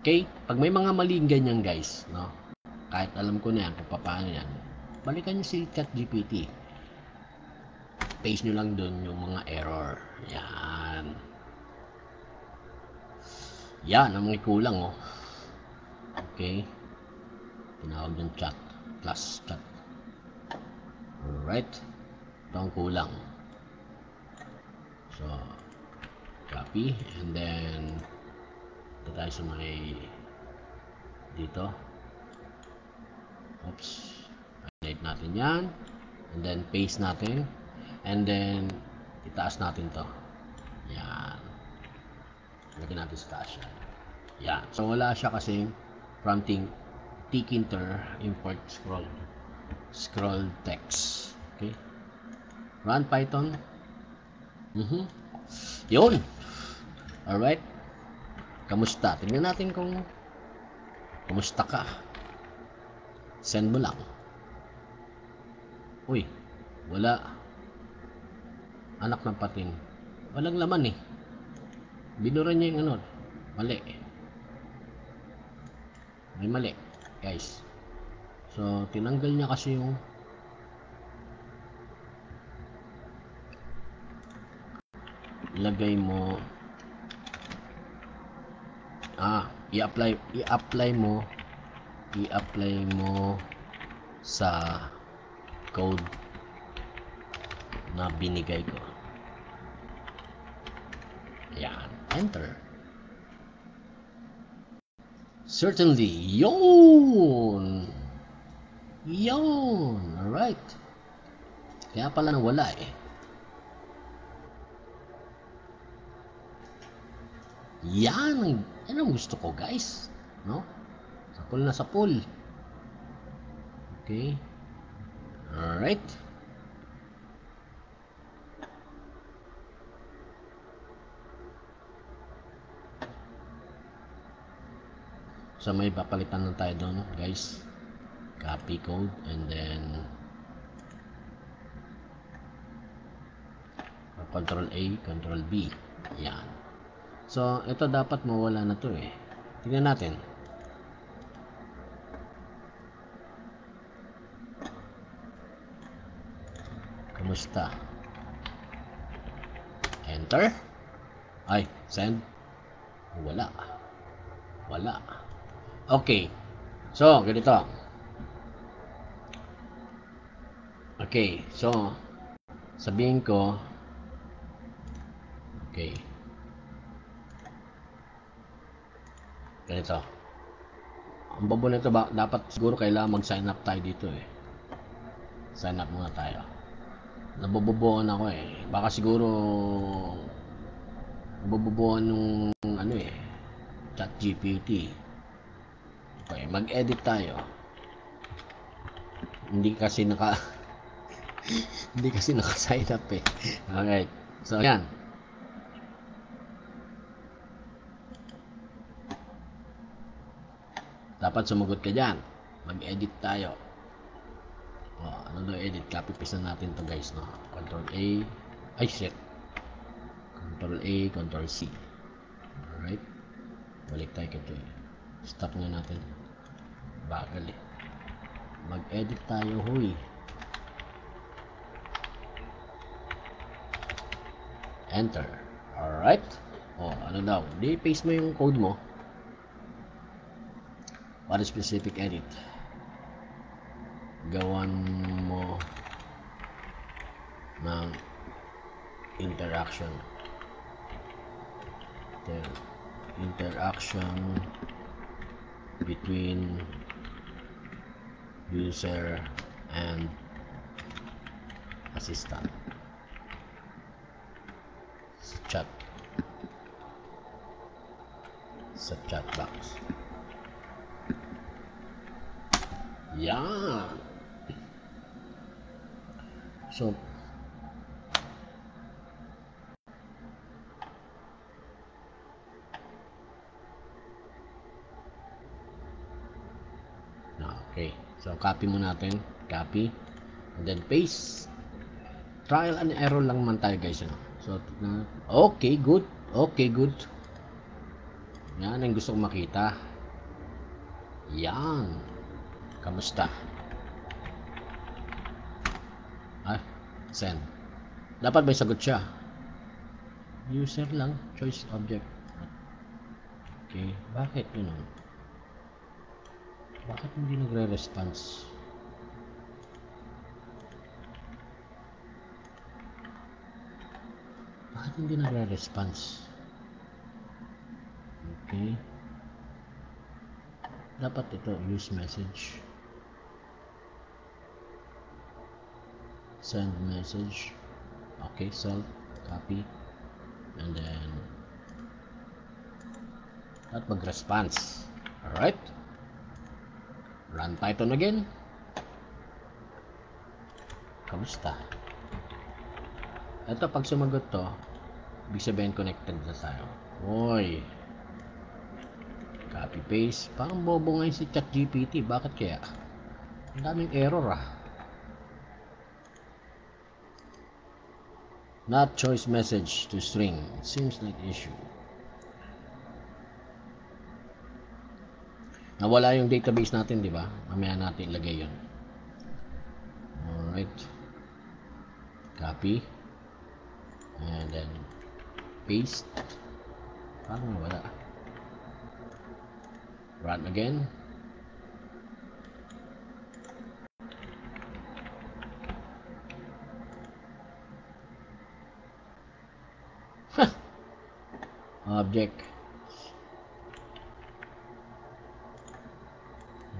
Okay, pag may mga maling ganyan guys, no? Kahit alam ko na yan kung paano yan, balikan nyo si ChatGPT. Paste nyo lang dun yung mga error. Yan. Yan, ang mga kulang, oh. Okay. Tinawag yung chat. Plus chat. Alright. Ito ang kulang. So, copy. And then, ito tayo sa may dito. Oops. Highlight natin yan. And then, paste natin. And then, itaas natin to. Yan. Lagyan natin sa taas yan. Yan. So, wala siya kasing prompting tkinter import scroll text. Okay. Run Python. Yun. Alright. Kamusta? Tingnan natin kung kamusta ka. Send mo lang. Uy, wala. Anak ng pating. Walang laman eh. Binura niya yung ano. Mali. May mali. Guys. So, tinanggal niya kasi yung ilagay mo i-apply mo sa code na binigay ko. Yan, enter. Certainly, yun. Alright. Kaya pala nawala eh. Yan ang gusto ko, guys, no? Sapul na sapul. Okay. Alright. So may papalitan na tayo doon, guys. Copy code and then Control A, Control B. Yan. So ito dapat mawala na to eh. Tingnan natin. Kamusta? Enter. Ay, send. Wala. Okay. So, ganito. Okay. So, sabihin ko, okay. Ganito. Ang babo nito ba, dapat siguro kailangan mag-sign up tayo dito eh. Sign up muna tayo. Nabobobohan ako eh. Baka siguro nabobobohan nung ano eh, ChatGPT. Okay, mag-edit tayo. Hindi kasi naka-sign up eh. Okay. So, yan. Dapat sumagot ka dyan. Mag-edit tayo. Ano daw edit? Copy paste na natin to, guys, no? Control A. Ay, shit. Control A, Control C. Alright. Balik tayo kito eh. Stop nga natin. Bagal eh. Mag-edit tayo, huy. Enter. Alright. Ano daw? Di paste mo yung code mo. What is specific edit? Gawan mo ng interaction between user and assistant sa chat box. Yan. So okay. So copy mo natin, copy and then paste. Trial and error lang man tayo, guys, no? So okay, good. Yan ang gusto kong makita. Yan. Kamusta? Send. Dapat may sagot siya. User lang, choice object. Okay, bakit yun? Bakit hindi nagre-response? Bakit hindi nagre-response? Okay. Dapat ito, use message. Send message. Okay, self, copy. And then at mag-response. Alright. Run Python again. Kamusta? Ito, pag sumagot to, ibig sabihin connected na tayo. Oy. Copy paste. Parang bobo nga yung si ChatGPT. Bakit kaya? Ang daming error ah. Not choice message to string. Seems like issue. Nawala yung database natin, di ba? Mamaya natin ilagay yun. Alright. Copy. And then paste. Parang nawala. Run again. Object.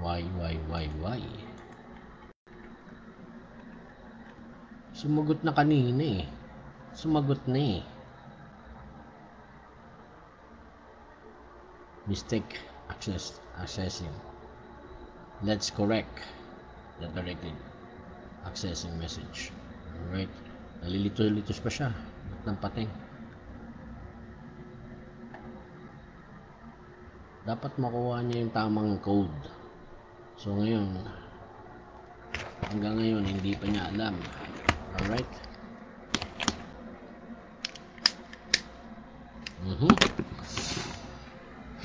Why? Sumagot na kanina eh. Sumagot na eh. Mistake accessing. Let's correct the directed accessing message. Alright. Nalilito-litos pa siya. Ba't ng pating? Dapat makuha niya yung tamang code. So ngayon, hanggang ngayon hindi pa niya alam. Alright.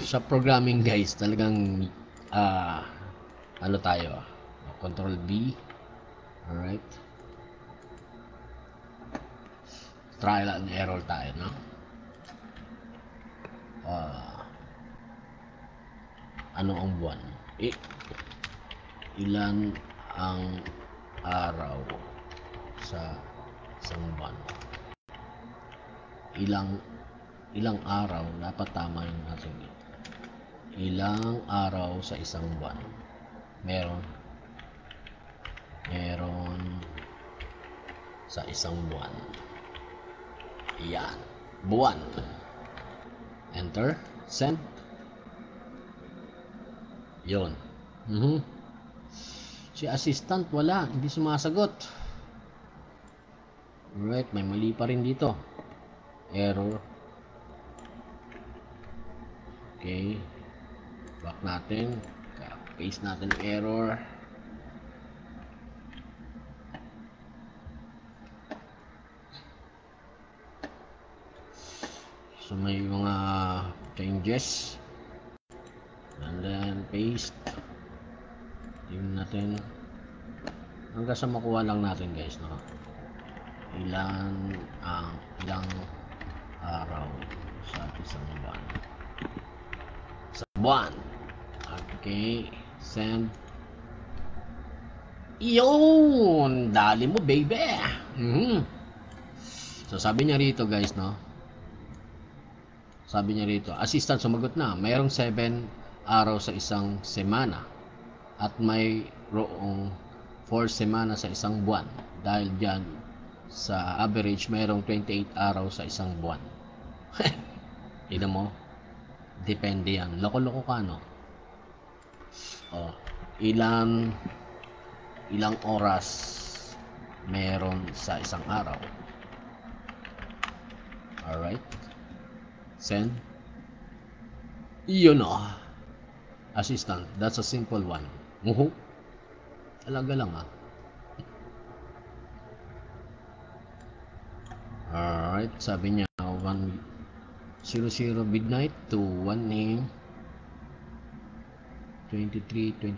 Sa programming guys, talagang ano tayo? Control B. Alright. Trial and error tayo, no? Ano ang buwan? Ilan ang araw sa isang buwan? Ilang araw, dapat tama yung natin. Ilang araw sa isang buwan? Meron sa isang buwan. Yan. Buwan. Enter. Send. Yun. Si assistant wala. Hindi sumasagot. Alright. May mali pa rin dito. Error. Okay. Back natin. Paste natin error. So may mga changes. And then paste. Tingnan natin. Hanggang sa makuha lang natin guys, no? Ilang araw sa isang buwan. Sa buwan. Okay. Send. Yun! Dali mo, baby! So, sabi niya rito, guys, no? Sabi niya rito, assistant, sumagot na. Mayroong 7 araw sa isang semana. At mayroong 4 semana sa isang buwan. Dahil dyan, sa average, mayroong 28 araw sa isang buwan. Tignan mo. Depende yan. Loko-loko ka, no? Oh, ilang oras meron sa isang araw. Alright. Send. Yun o. Assistant. That's a simple one. Talaga lang Alright. Sabi niya 1:00 midnight to 1 a.m. 23 to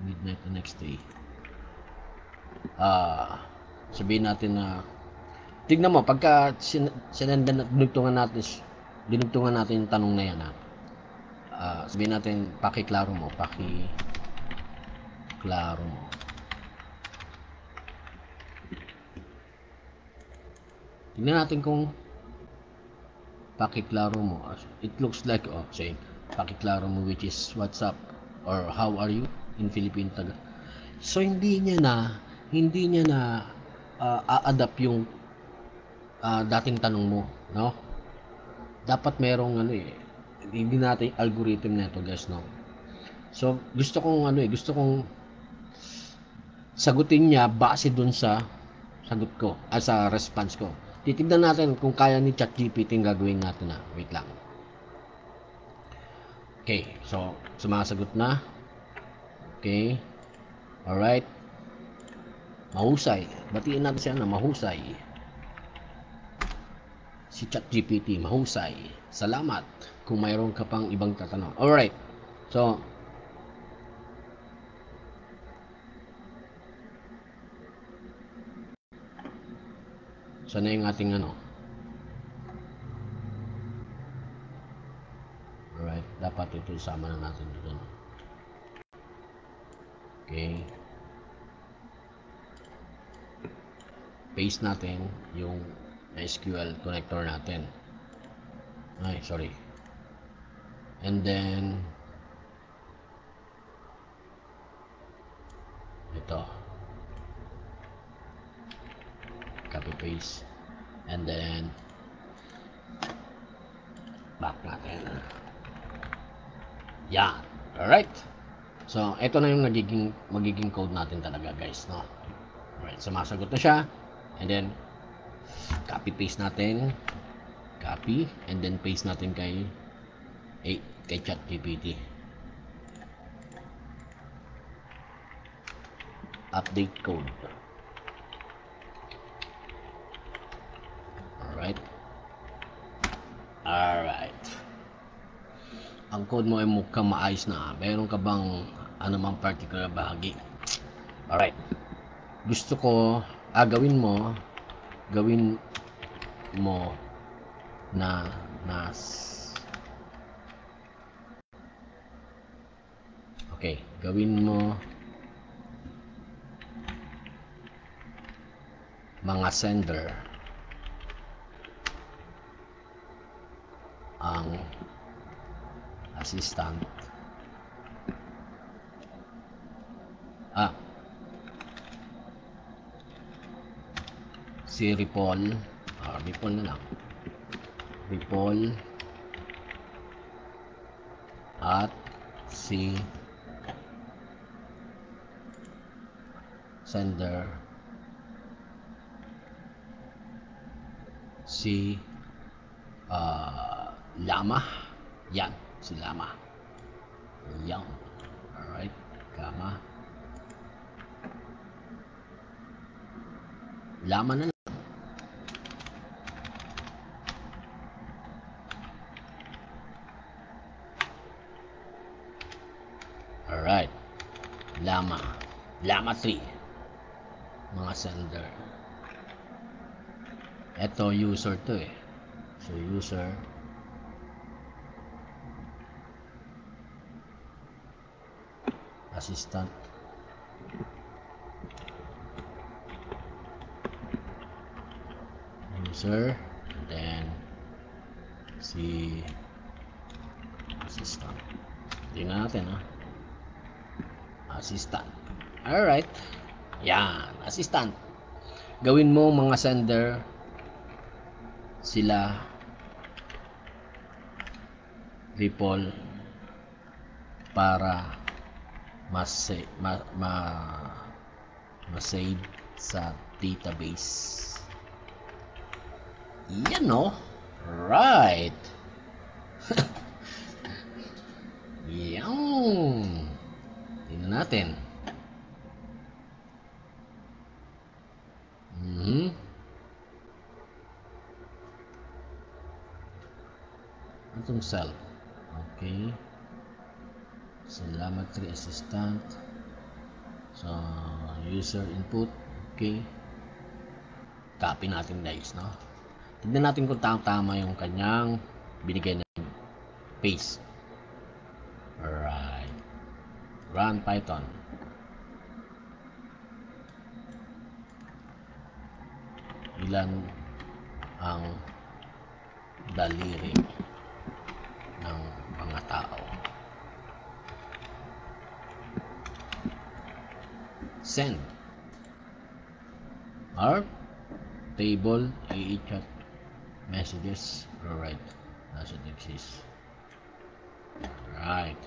midnight the next day. Sabihin natin na tignan mo pagka dinugtungan natin yung tanong na yan sabihin natin pakiklaro mo. Tignan natin kung pakiklaro mo. It looks like saying pakiklaro mo, which is what's up or how are you in Philippine Tagalog. So hindi niya na a-adapt yung dating tanong mo, no? Dapat merong hindi natin algorithm nito, guys, no? So gusto kong sagutin niya base dun sa sagot ko, sa response ko. Titignan natin kung kaya ni ChatGPT yung gagawin natin wait lang. Okay, so sumasagot na. Okay. Alright. Mahusay. Batiin natin siya na mahusay. Si ChatGPT, mahusay. Salamat kung mayroon ka pang ibang tatanong. Alright. So, sana yung ating Alright. dapat ito isama na natin doon. Okay. Paste natin yung SQL connector natin. Ay, sorry. And then ito, copy paste, and then back natin. Yan. Alright. So, ito na yung magiging code natin talaga, guys, no? Alright, sumasagot na siya. And then copy paste natin. Copy and then paste natin kay ChatGPT. Update code. Alright. Ang code mo ay mukhang maayos na. Meron ka bang anumang particular bahagi? Alright. Gusto ko, gawin mo na okay, gawin mo mga sender ang assistant si Ripoll, Ripoll na lang, Ripoll at si sender si Llama. Yan, si Llama. Yan. Alright, Llama na lang. Alright, Llama 3 mga sender. Ito user to eh. So user assistant user, then si assistant. Tingnan natin assistant. Alright, yan, assistant. Gawin mo mga sender sila Ripoll para ma-save sa database. Yan no? Right. Yan. Tingnan natin. Itong cell. Okay. Salamat 3 assistant. So, user input. Okay. Copy natin guys, no? Tignan natin kung tama yung kanyang binigay na paste. Alright. Run Python. Ilan ang daliri ng mga tao? Send. Our table chat messages. Alright. Doesn't exist. Alright.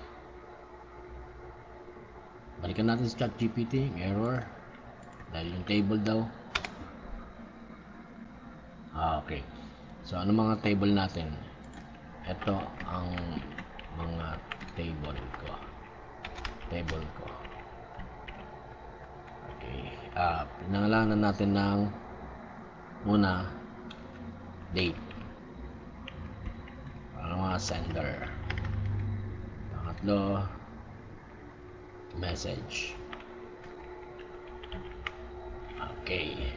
Balikan natin sa ChatGPT. Error. Dahil yung table daw. Okay. So, ano mga table natin? Ito ang mga table ko. Okay. Pinangalanan natin ng muna date. Ang mga sender. Pangatlo, message. Okay.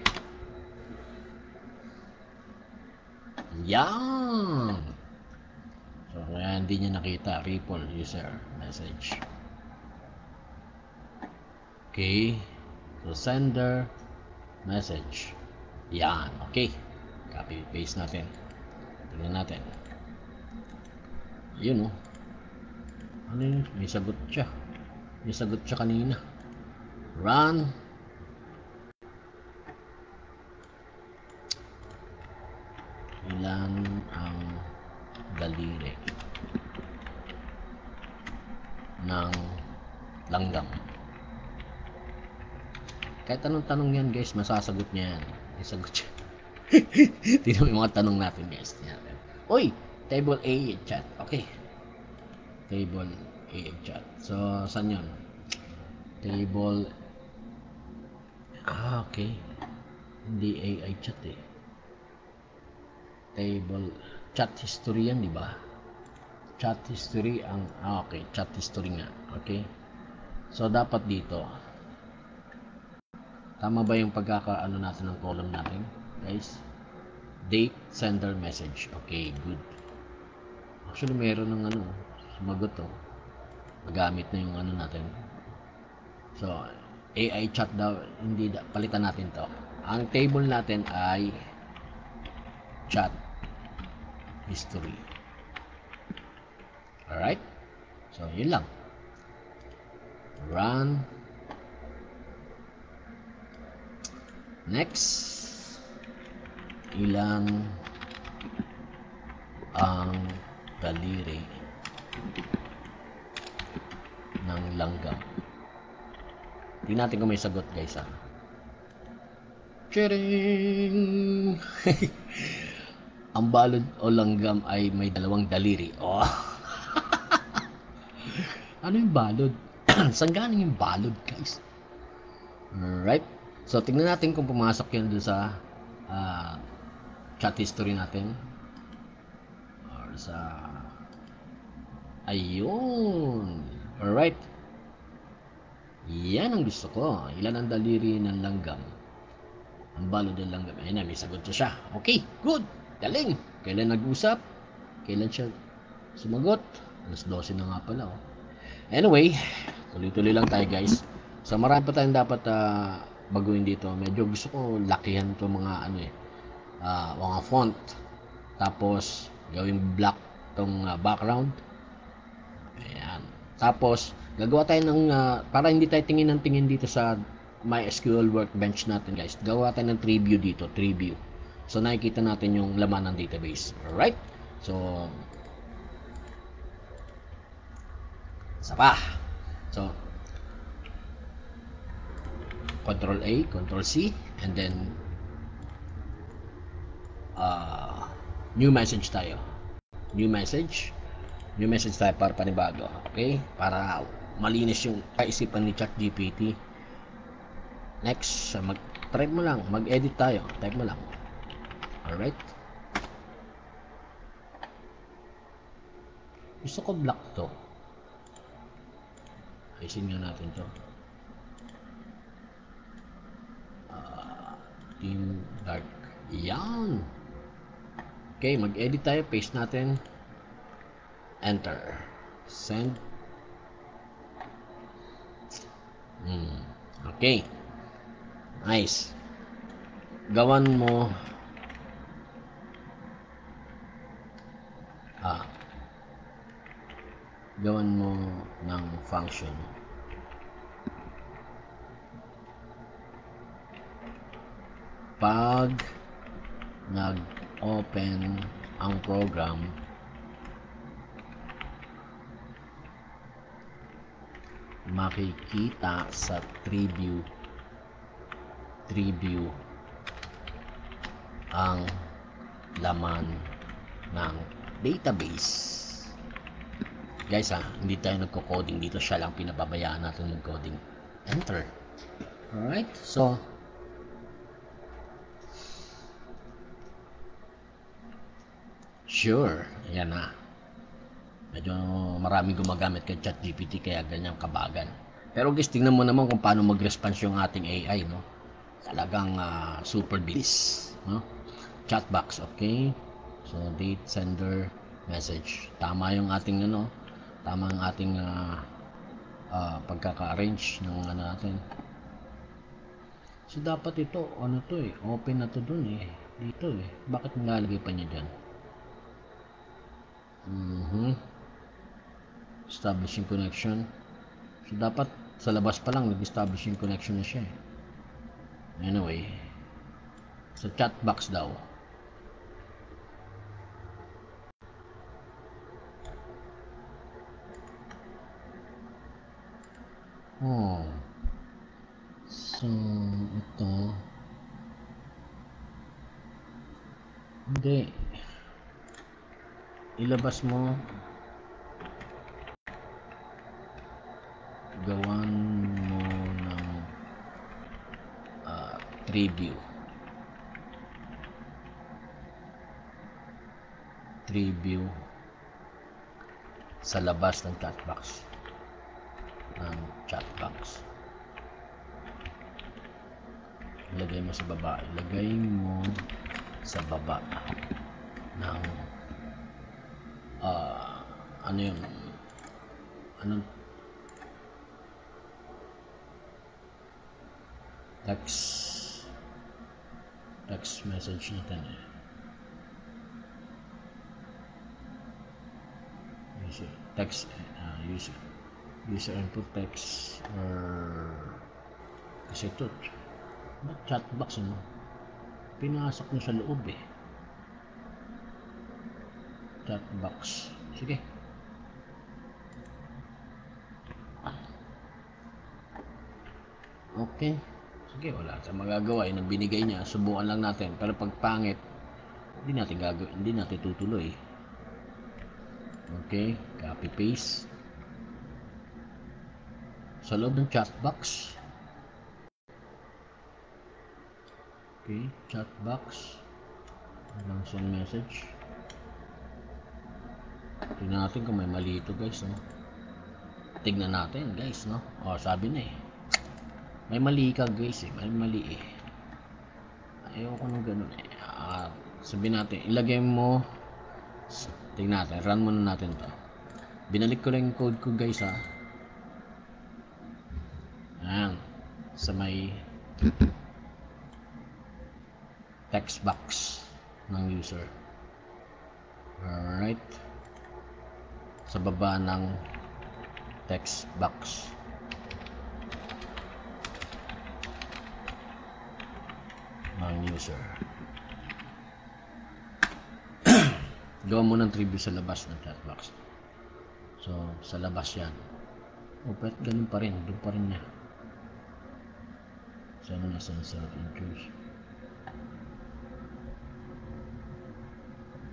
Yan. So, ngayon, hindi niya nakita. Ripple user message. Okay. So, sender message. Yan. Okay. Copy paste natin. Tingnan natin. Yun, oh. Ano yun? May sagot siya. May sagot siya kanina. Run. Ilan ang daliri ng langgam? Kahit anong tanong yan, guys, masasagot niya yan. May sagot siya. Tingnan mo yung mga tanong natin, guys. Uy! Table A chat. Okay. Table A chat. So, saan yun? Table. Okay. Hindi AI chat eh. Table. Chat history yan, di ba? Chat history ang... okay. Chat history nga. Okay. So, dapat dito. Tama ba yung pagkakaano natin ng column natin, guys? Date, sender, message. Okay, good. Actually, meron ng ano, sumagot to. Magamit na yung ano natin. So, AI chat daw, hindi palitan natin to. Ang table natin ay chat history. Alright? So, yun lang. Run. Next. Ilan ang daliri ng langgam? Tingnan natin kung may sagot, guys, ha. Tcharing! Ang balod o langgam ay may 2 daliri. Oh. Ano yung balod? Saan galing yung balod, guys? Alright. So, tingnan natin kung pumasok yan dun sa chat history natin. Or sa... ayun. Alright. Yan ang gusto ko. Ilan ang daliri ng langgam? Ang balod ng langgam. Ayun na, may sagot siya. Okay, good. Galing. Kailan nag-usap? Kailan siya sumagot? Alas 12 na nga pala. Oh. Anyway, tuloy-tuloy lang tayo, guys. So, marami pa tayong dapat baguhin dito. Medyo gusto ko lakihan to mga ano eh. Mga font. Tapos, gawing black tong background. Ayan. Tapos, gagawa tayo ng, para hindi tayo tingin ng tingin dito sa MySQL workbench natin, guys. Gawa tayo ng tree view dito, tree view. So, nakikita natin yung laman ng database. Alright? So, isa pa. So, Control A, Control C, and then new message tayo. New message tayo para panibago. Okay? Para malinis yung kaisipan ni ChatGPT. Next, type mo lang. Mag-edit tayo. Type mo lang. Alright? Gusto ko black to. Ayusin nga natin to. Team dark. Yan. Okay, mag-edit tayo. Paste natin. Enter. Send. Okay. Nice. Gawan mo ng function. Pag nag-open ang program, makikita sa tree view ang laman ng database. Guys, hindi tayo nagko-coding dito, siya lang pinababayaan natin mag-coding. Enter. Alright, so sure, ayan na. Medyo maraming gumagamit kay ChatGPT kaya ganyan kabagal. Pero guys, tingnan mo naman kung paano mag-response yung ating AI, no? Talagang super bilis, no? Chatbox, okay? So, date, sender, message. Tama yung ating ano, tama ang ating pagkaka-arrange ng ano natin. So dapat ito, ano to eh, open na to dun eh, dito eh. Bakit nilalagay pa niya dyan? Establishing connection. So dapat sa labas pa lang nag-establishing connection na siya eh. Anyway, sa chat box daw. So ito hindi, ilabas mo, gawan mo ng preview sa labas ng chat box. Ilagay mo sa baba, ng ano yun, anong text message natin eh. User input text or kasi ito chat box ano, pinasok mo sa loob eh, chat box. Sige, okay, sige, wala tayong magagawa, yun ang binigay niya, subukan lang natin. Pero pag pangit, hindi natin tutuloy. Okay, copy paste sa loob ng chat box. Okay, chat box, send message. Tingnan natin kung may mali ito guys, no? Tingnan natin guys, no? Sabi na eh, may mali ka guys eh, may mali eh. Ayoko nung ganun eh. Sabihin natin, ilagay mo, tingnan natin, run muna natin to. Binalik ko lang yung code ko guys ha. Ayan, sa may text box ng user. Alright, sa baba ng text box ng user. Gawa mo ng preview sa labas ng chat box. So sa labas yan. But ganun pa rin, doon pa rin niya. Send message introduce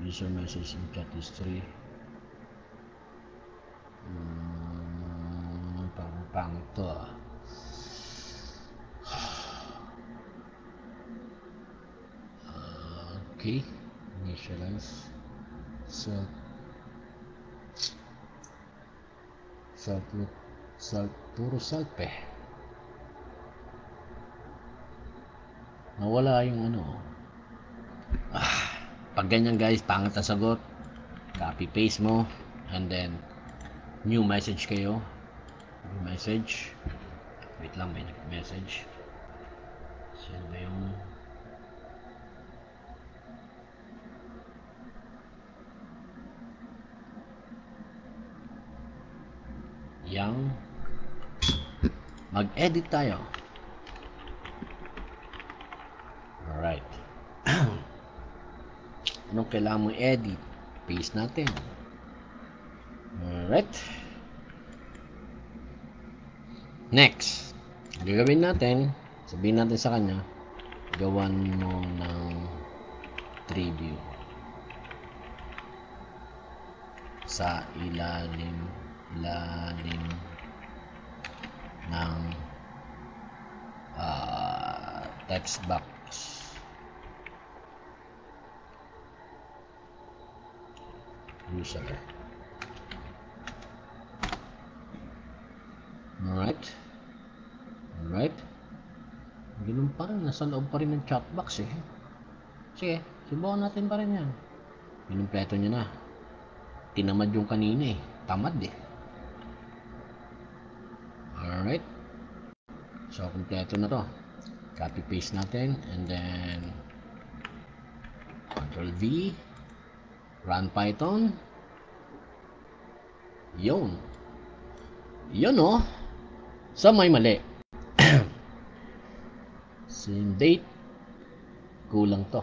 user message in chat history. Pang to okay, initialize puro self eh. Nawala yung ano. Pag ganyan guys, pangit ang sagot, copy paste mo and then new message kayo. New message, wait lang, may message. Sino ba yung mag-edit tayo. Alright. Anong kailangan mong edit? Paste natin. Alright. Next. Gagawin natin, sabihin natin sa kanya, gawan mo ng preview sa ilalim ng text box user. Alright. Ganun pa rin, nasa loob pa rin ng chat box eh. Sige, subukan natin pa rin yan. Pinumpleto nyo na. tinamad yung kanina eh. Tamad eh. Alright. So, kompleto na to. Copy paste natin and then Ctrl V, run Python. Yun. Yun oh. So, may mali. Same date. Kulang to.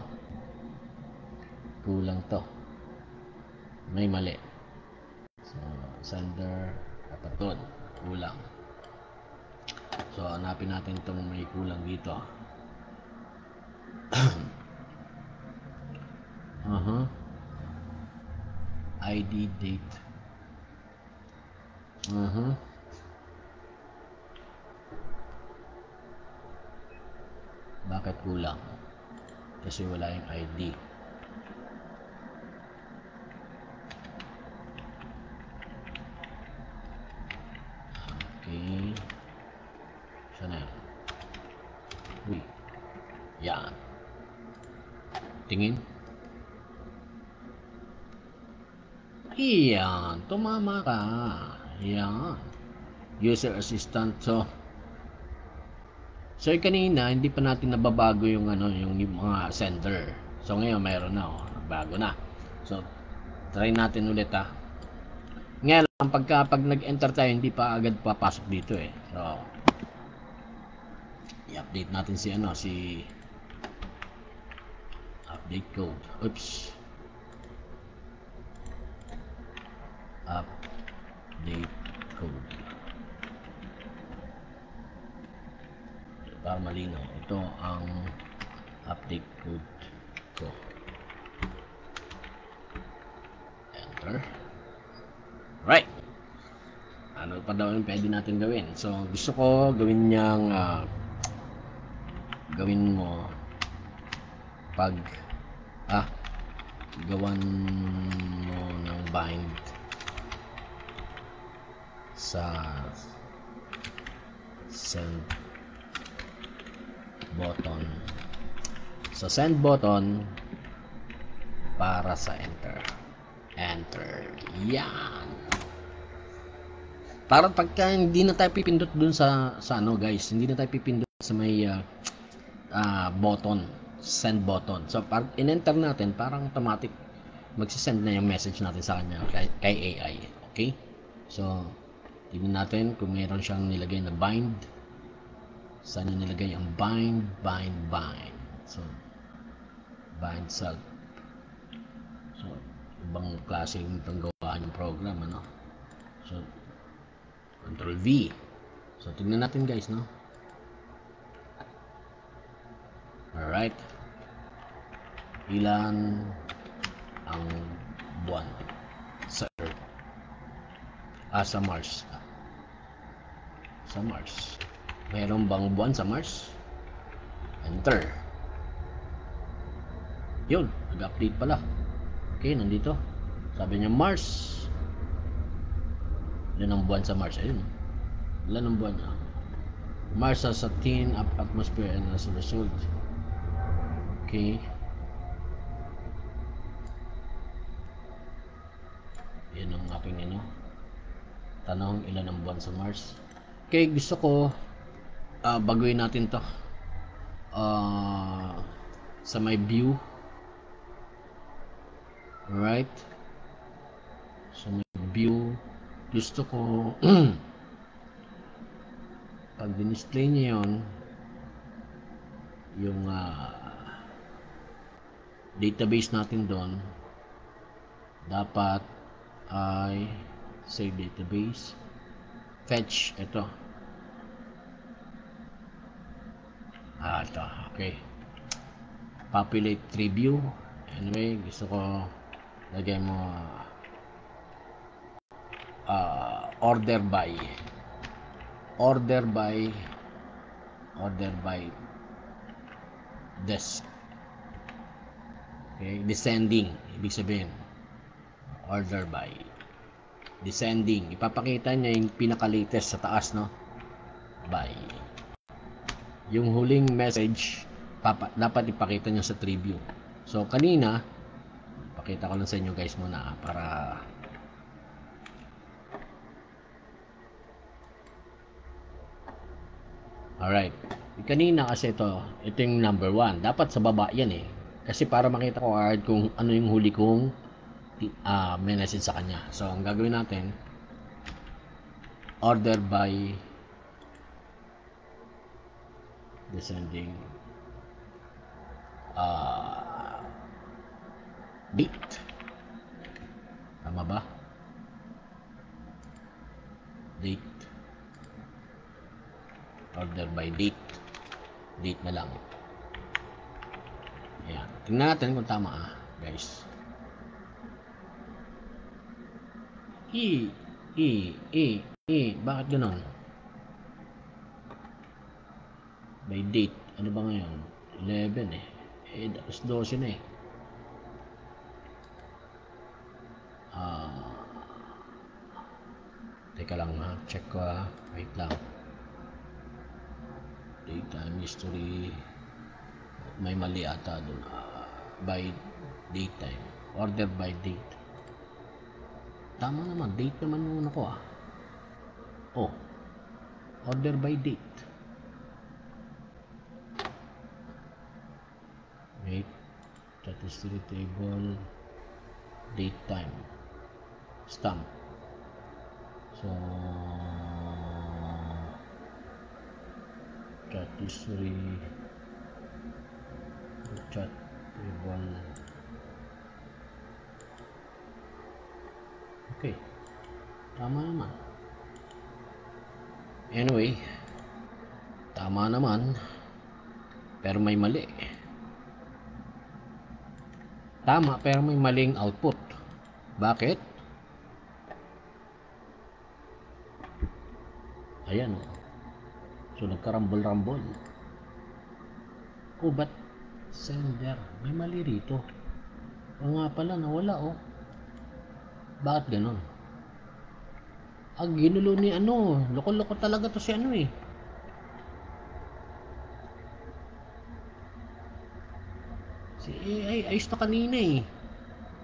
Kulang to. May mali. So, sender, dapat doon. Kulang. So, hanapin natin itong may kulang dito. ID, date. Bakit kulang? Kasi wala yung ID. Okay. Saan na yan? Uy. Yan. Tingin. Yan. Tumama ka. Yan. User assistant. So kanina hindi pa natin nababago yung yung mga sender. So ngayon mayroon na bago na. So try natin ulit Ngayon pag nag-enter tayo hindi pa agad papasok dito eh. So i-update natin si update code. Oops. Update code. Para malinaw, ito ang update code ko. Enter. Right. Ano pa daw yung pwede natin gawin? So gusto ko gawin niyang gawin mo pag gawan mo ng bind sa send button. So send button para sa enter. Enter. Yan. Para pagka hindi na tayo pipindot dun sa guys, hindi na tayo pipindot sa may button, send button. So pag in-enter natin, parang automatic magsisend na yung message natin sa kanya kay AI. Okay? So tingnan natin kung mayroon siyang nilagay na bind. Saan yung nilagay ang bind. So bind self. So ibang klase itong gawaan yung program So Ctrl V. So tingnan natin guys Alright. Ilan ang buwan sa Earth? Sa Mars. Sa Mars. Mayroon bang buwan sa Mars? Enter. Yun, nag-update pala. Okay, nandito. Sabi niya Mars. Ilan ang buwan sa Mars? Ayun. Ilan ang buwan? Mars has a thin atmosphere and as a result. Okay. Yan ang aking tanong, ilan ang buwan sa Mars. Okay, gusto ko baguhin natin to sa may view. Right. So may view, gusto ko pag display niya yung database natin doon, dapat ay save database, fetch ito. Ito, okay. Populate tree view. Anyway, gusto ko lagay mo order by desk. Okay, descending, ibig sabihin order by descending. Ipapakita niya yung pinaka-latest sa taas by yung huling message dapat ipakita niya sa tree view. So kanina pakita ko lang sa inyo guys muna para Alright. Kanina kasi ito yung number 1. Dapat sa baba yan eh. Kasi para makita ko agad kung ano yung huli kong message sa kanya. So, ang gagawin natin, order by descending date. Tama ba? Date. Order by date. Date na lang. Ayan. Tingnan natin kung tama guys. Bakit ganon? By date. Ano ba ngayon? 11 eh. Tapos 12 na eh. Teka lang ha. Check ko ha. Wait lang. Daytime history. May mali ata doon. By daytime. Order by date. Tama naman. Date naman yung ano ko Oh. Order by date. Wait. Chat history table. Date time. Stamp. So, chat history. Chat table. Okay. Tama naman. Anyway, tama naman. Pero may mali. Tama pero may maling output. Bakit? Ayan o. So nagkarambol-rambol. Oh, ba't sender? May mali rito. O nga pala, nawala oh. Bakit ganon? Ginulo ni ano. Loko-loko talaga to si ano eh. Si AI, ayos na kanina eh.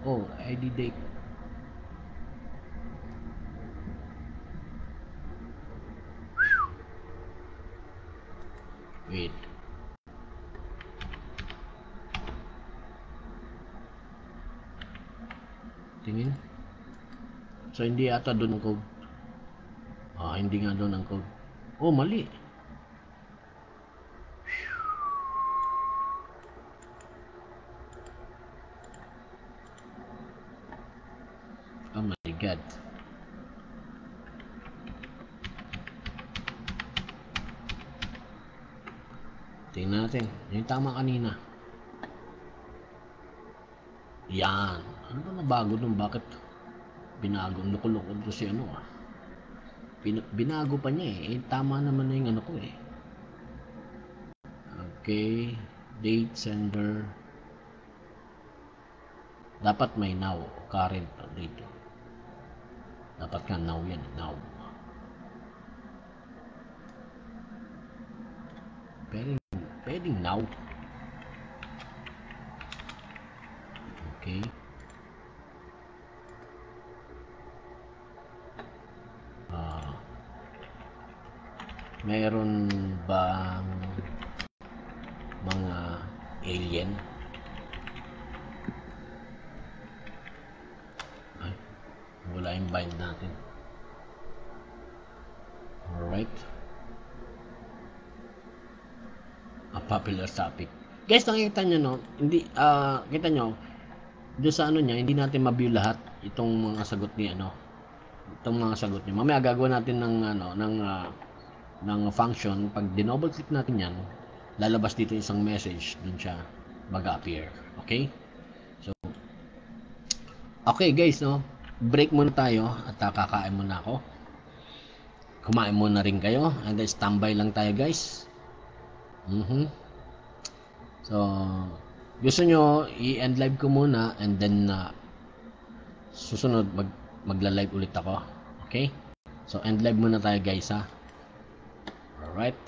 Oh, ID date. Wait. Tingin. So, hindi ata doon ang code. Hindi nga doon ang code. Oh, mali. Oh my God. Tingnan natin. Yung tama kanina. Yan. Ano ba nabago doon? Bakit binago? Loko-loko to si ano binago pa niya eh. Tama naman na yung ano ko eh. Okay. Date, sender. Dapat may now. Current dito. Dapat ka now yan. Now. Pwedeng now. Okay. Meron bang mga alien? Ay, wala yung bind natin. Alright. A popular topic. Guys, nakikita nyo no? Hindi, kita nyo, doon sa ano niya, hindi natin ma-view lahat itong mga sagot ni ano. Itong mga sagot niya. Mamaya gagawin natin ng ano, ng function. Pag dinoble click natin yan, lalabas dito isang message, dun siya mag-appear. Okay? So, okay guys, no? Break muna tayo at kakain muna ako. Kumain muna rin kayo. And then standby lang tayo guys. So, gusto nyo, i-end live ko muna and then susunod magla-live ulit ako. Okay? So, end live muna tayo guys ha. Alright.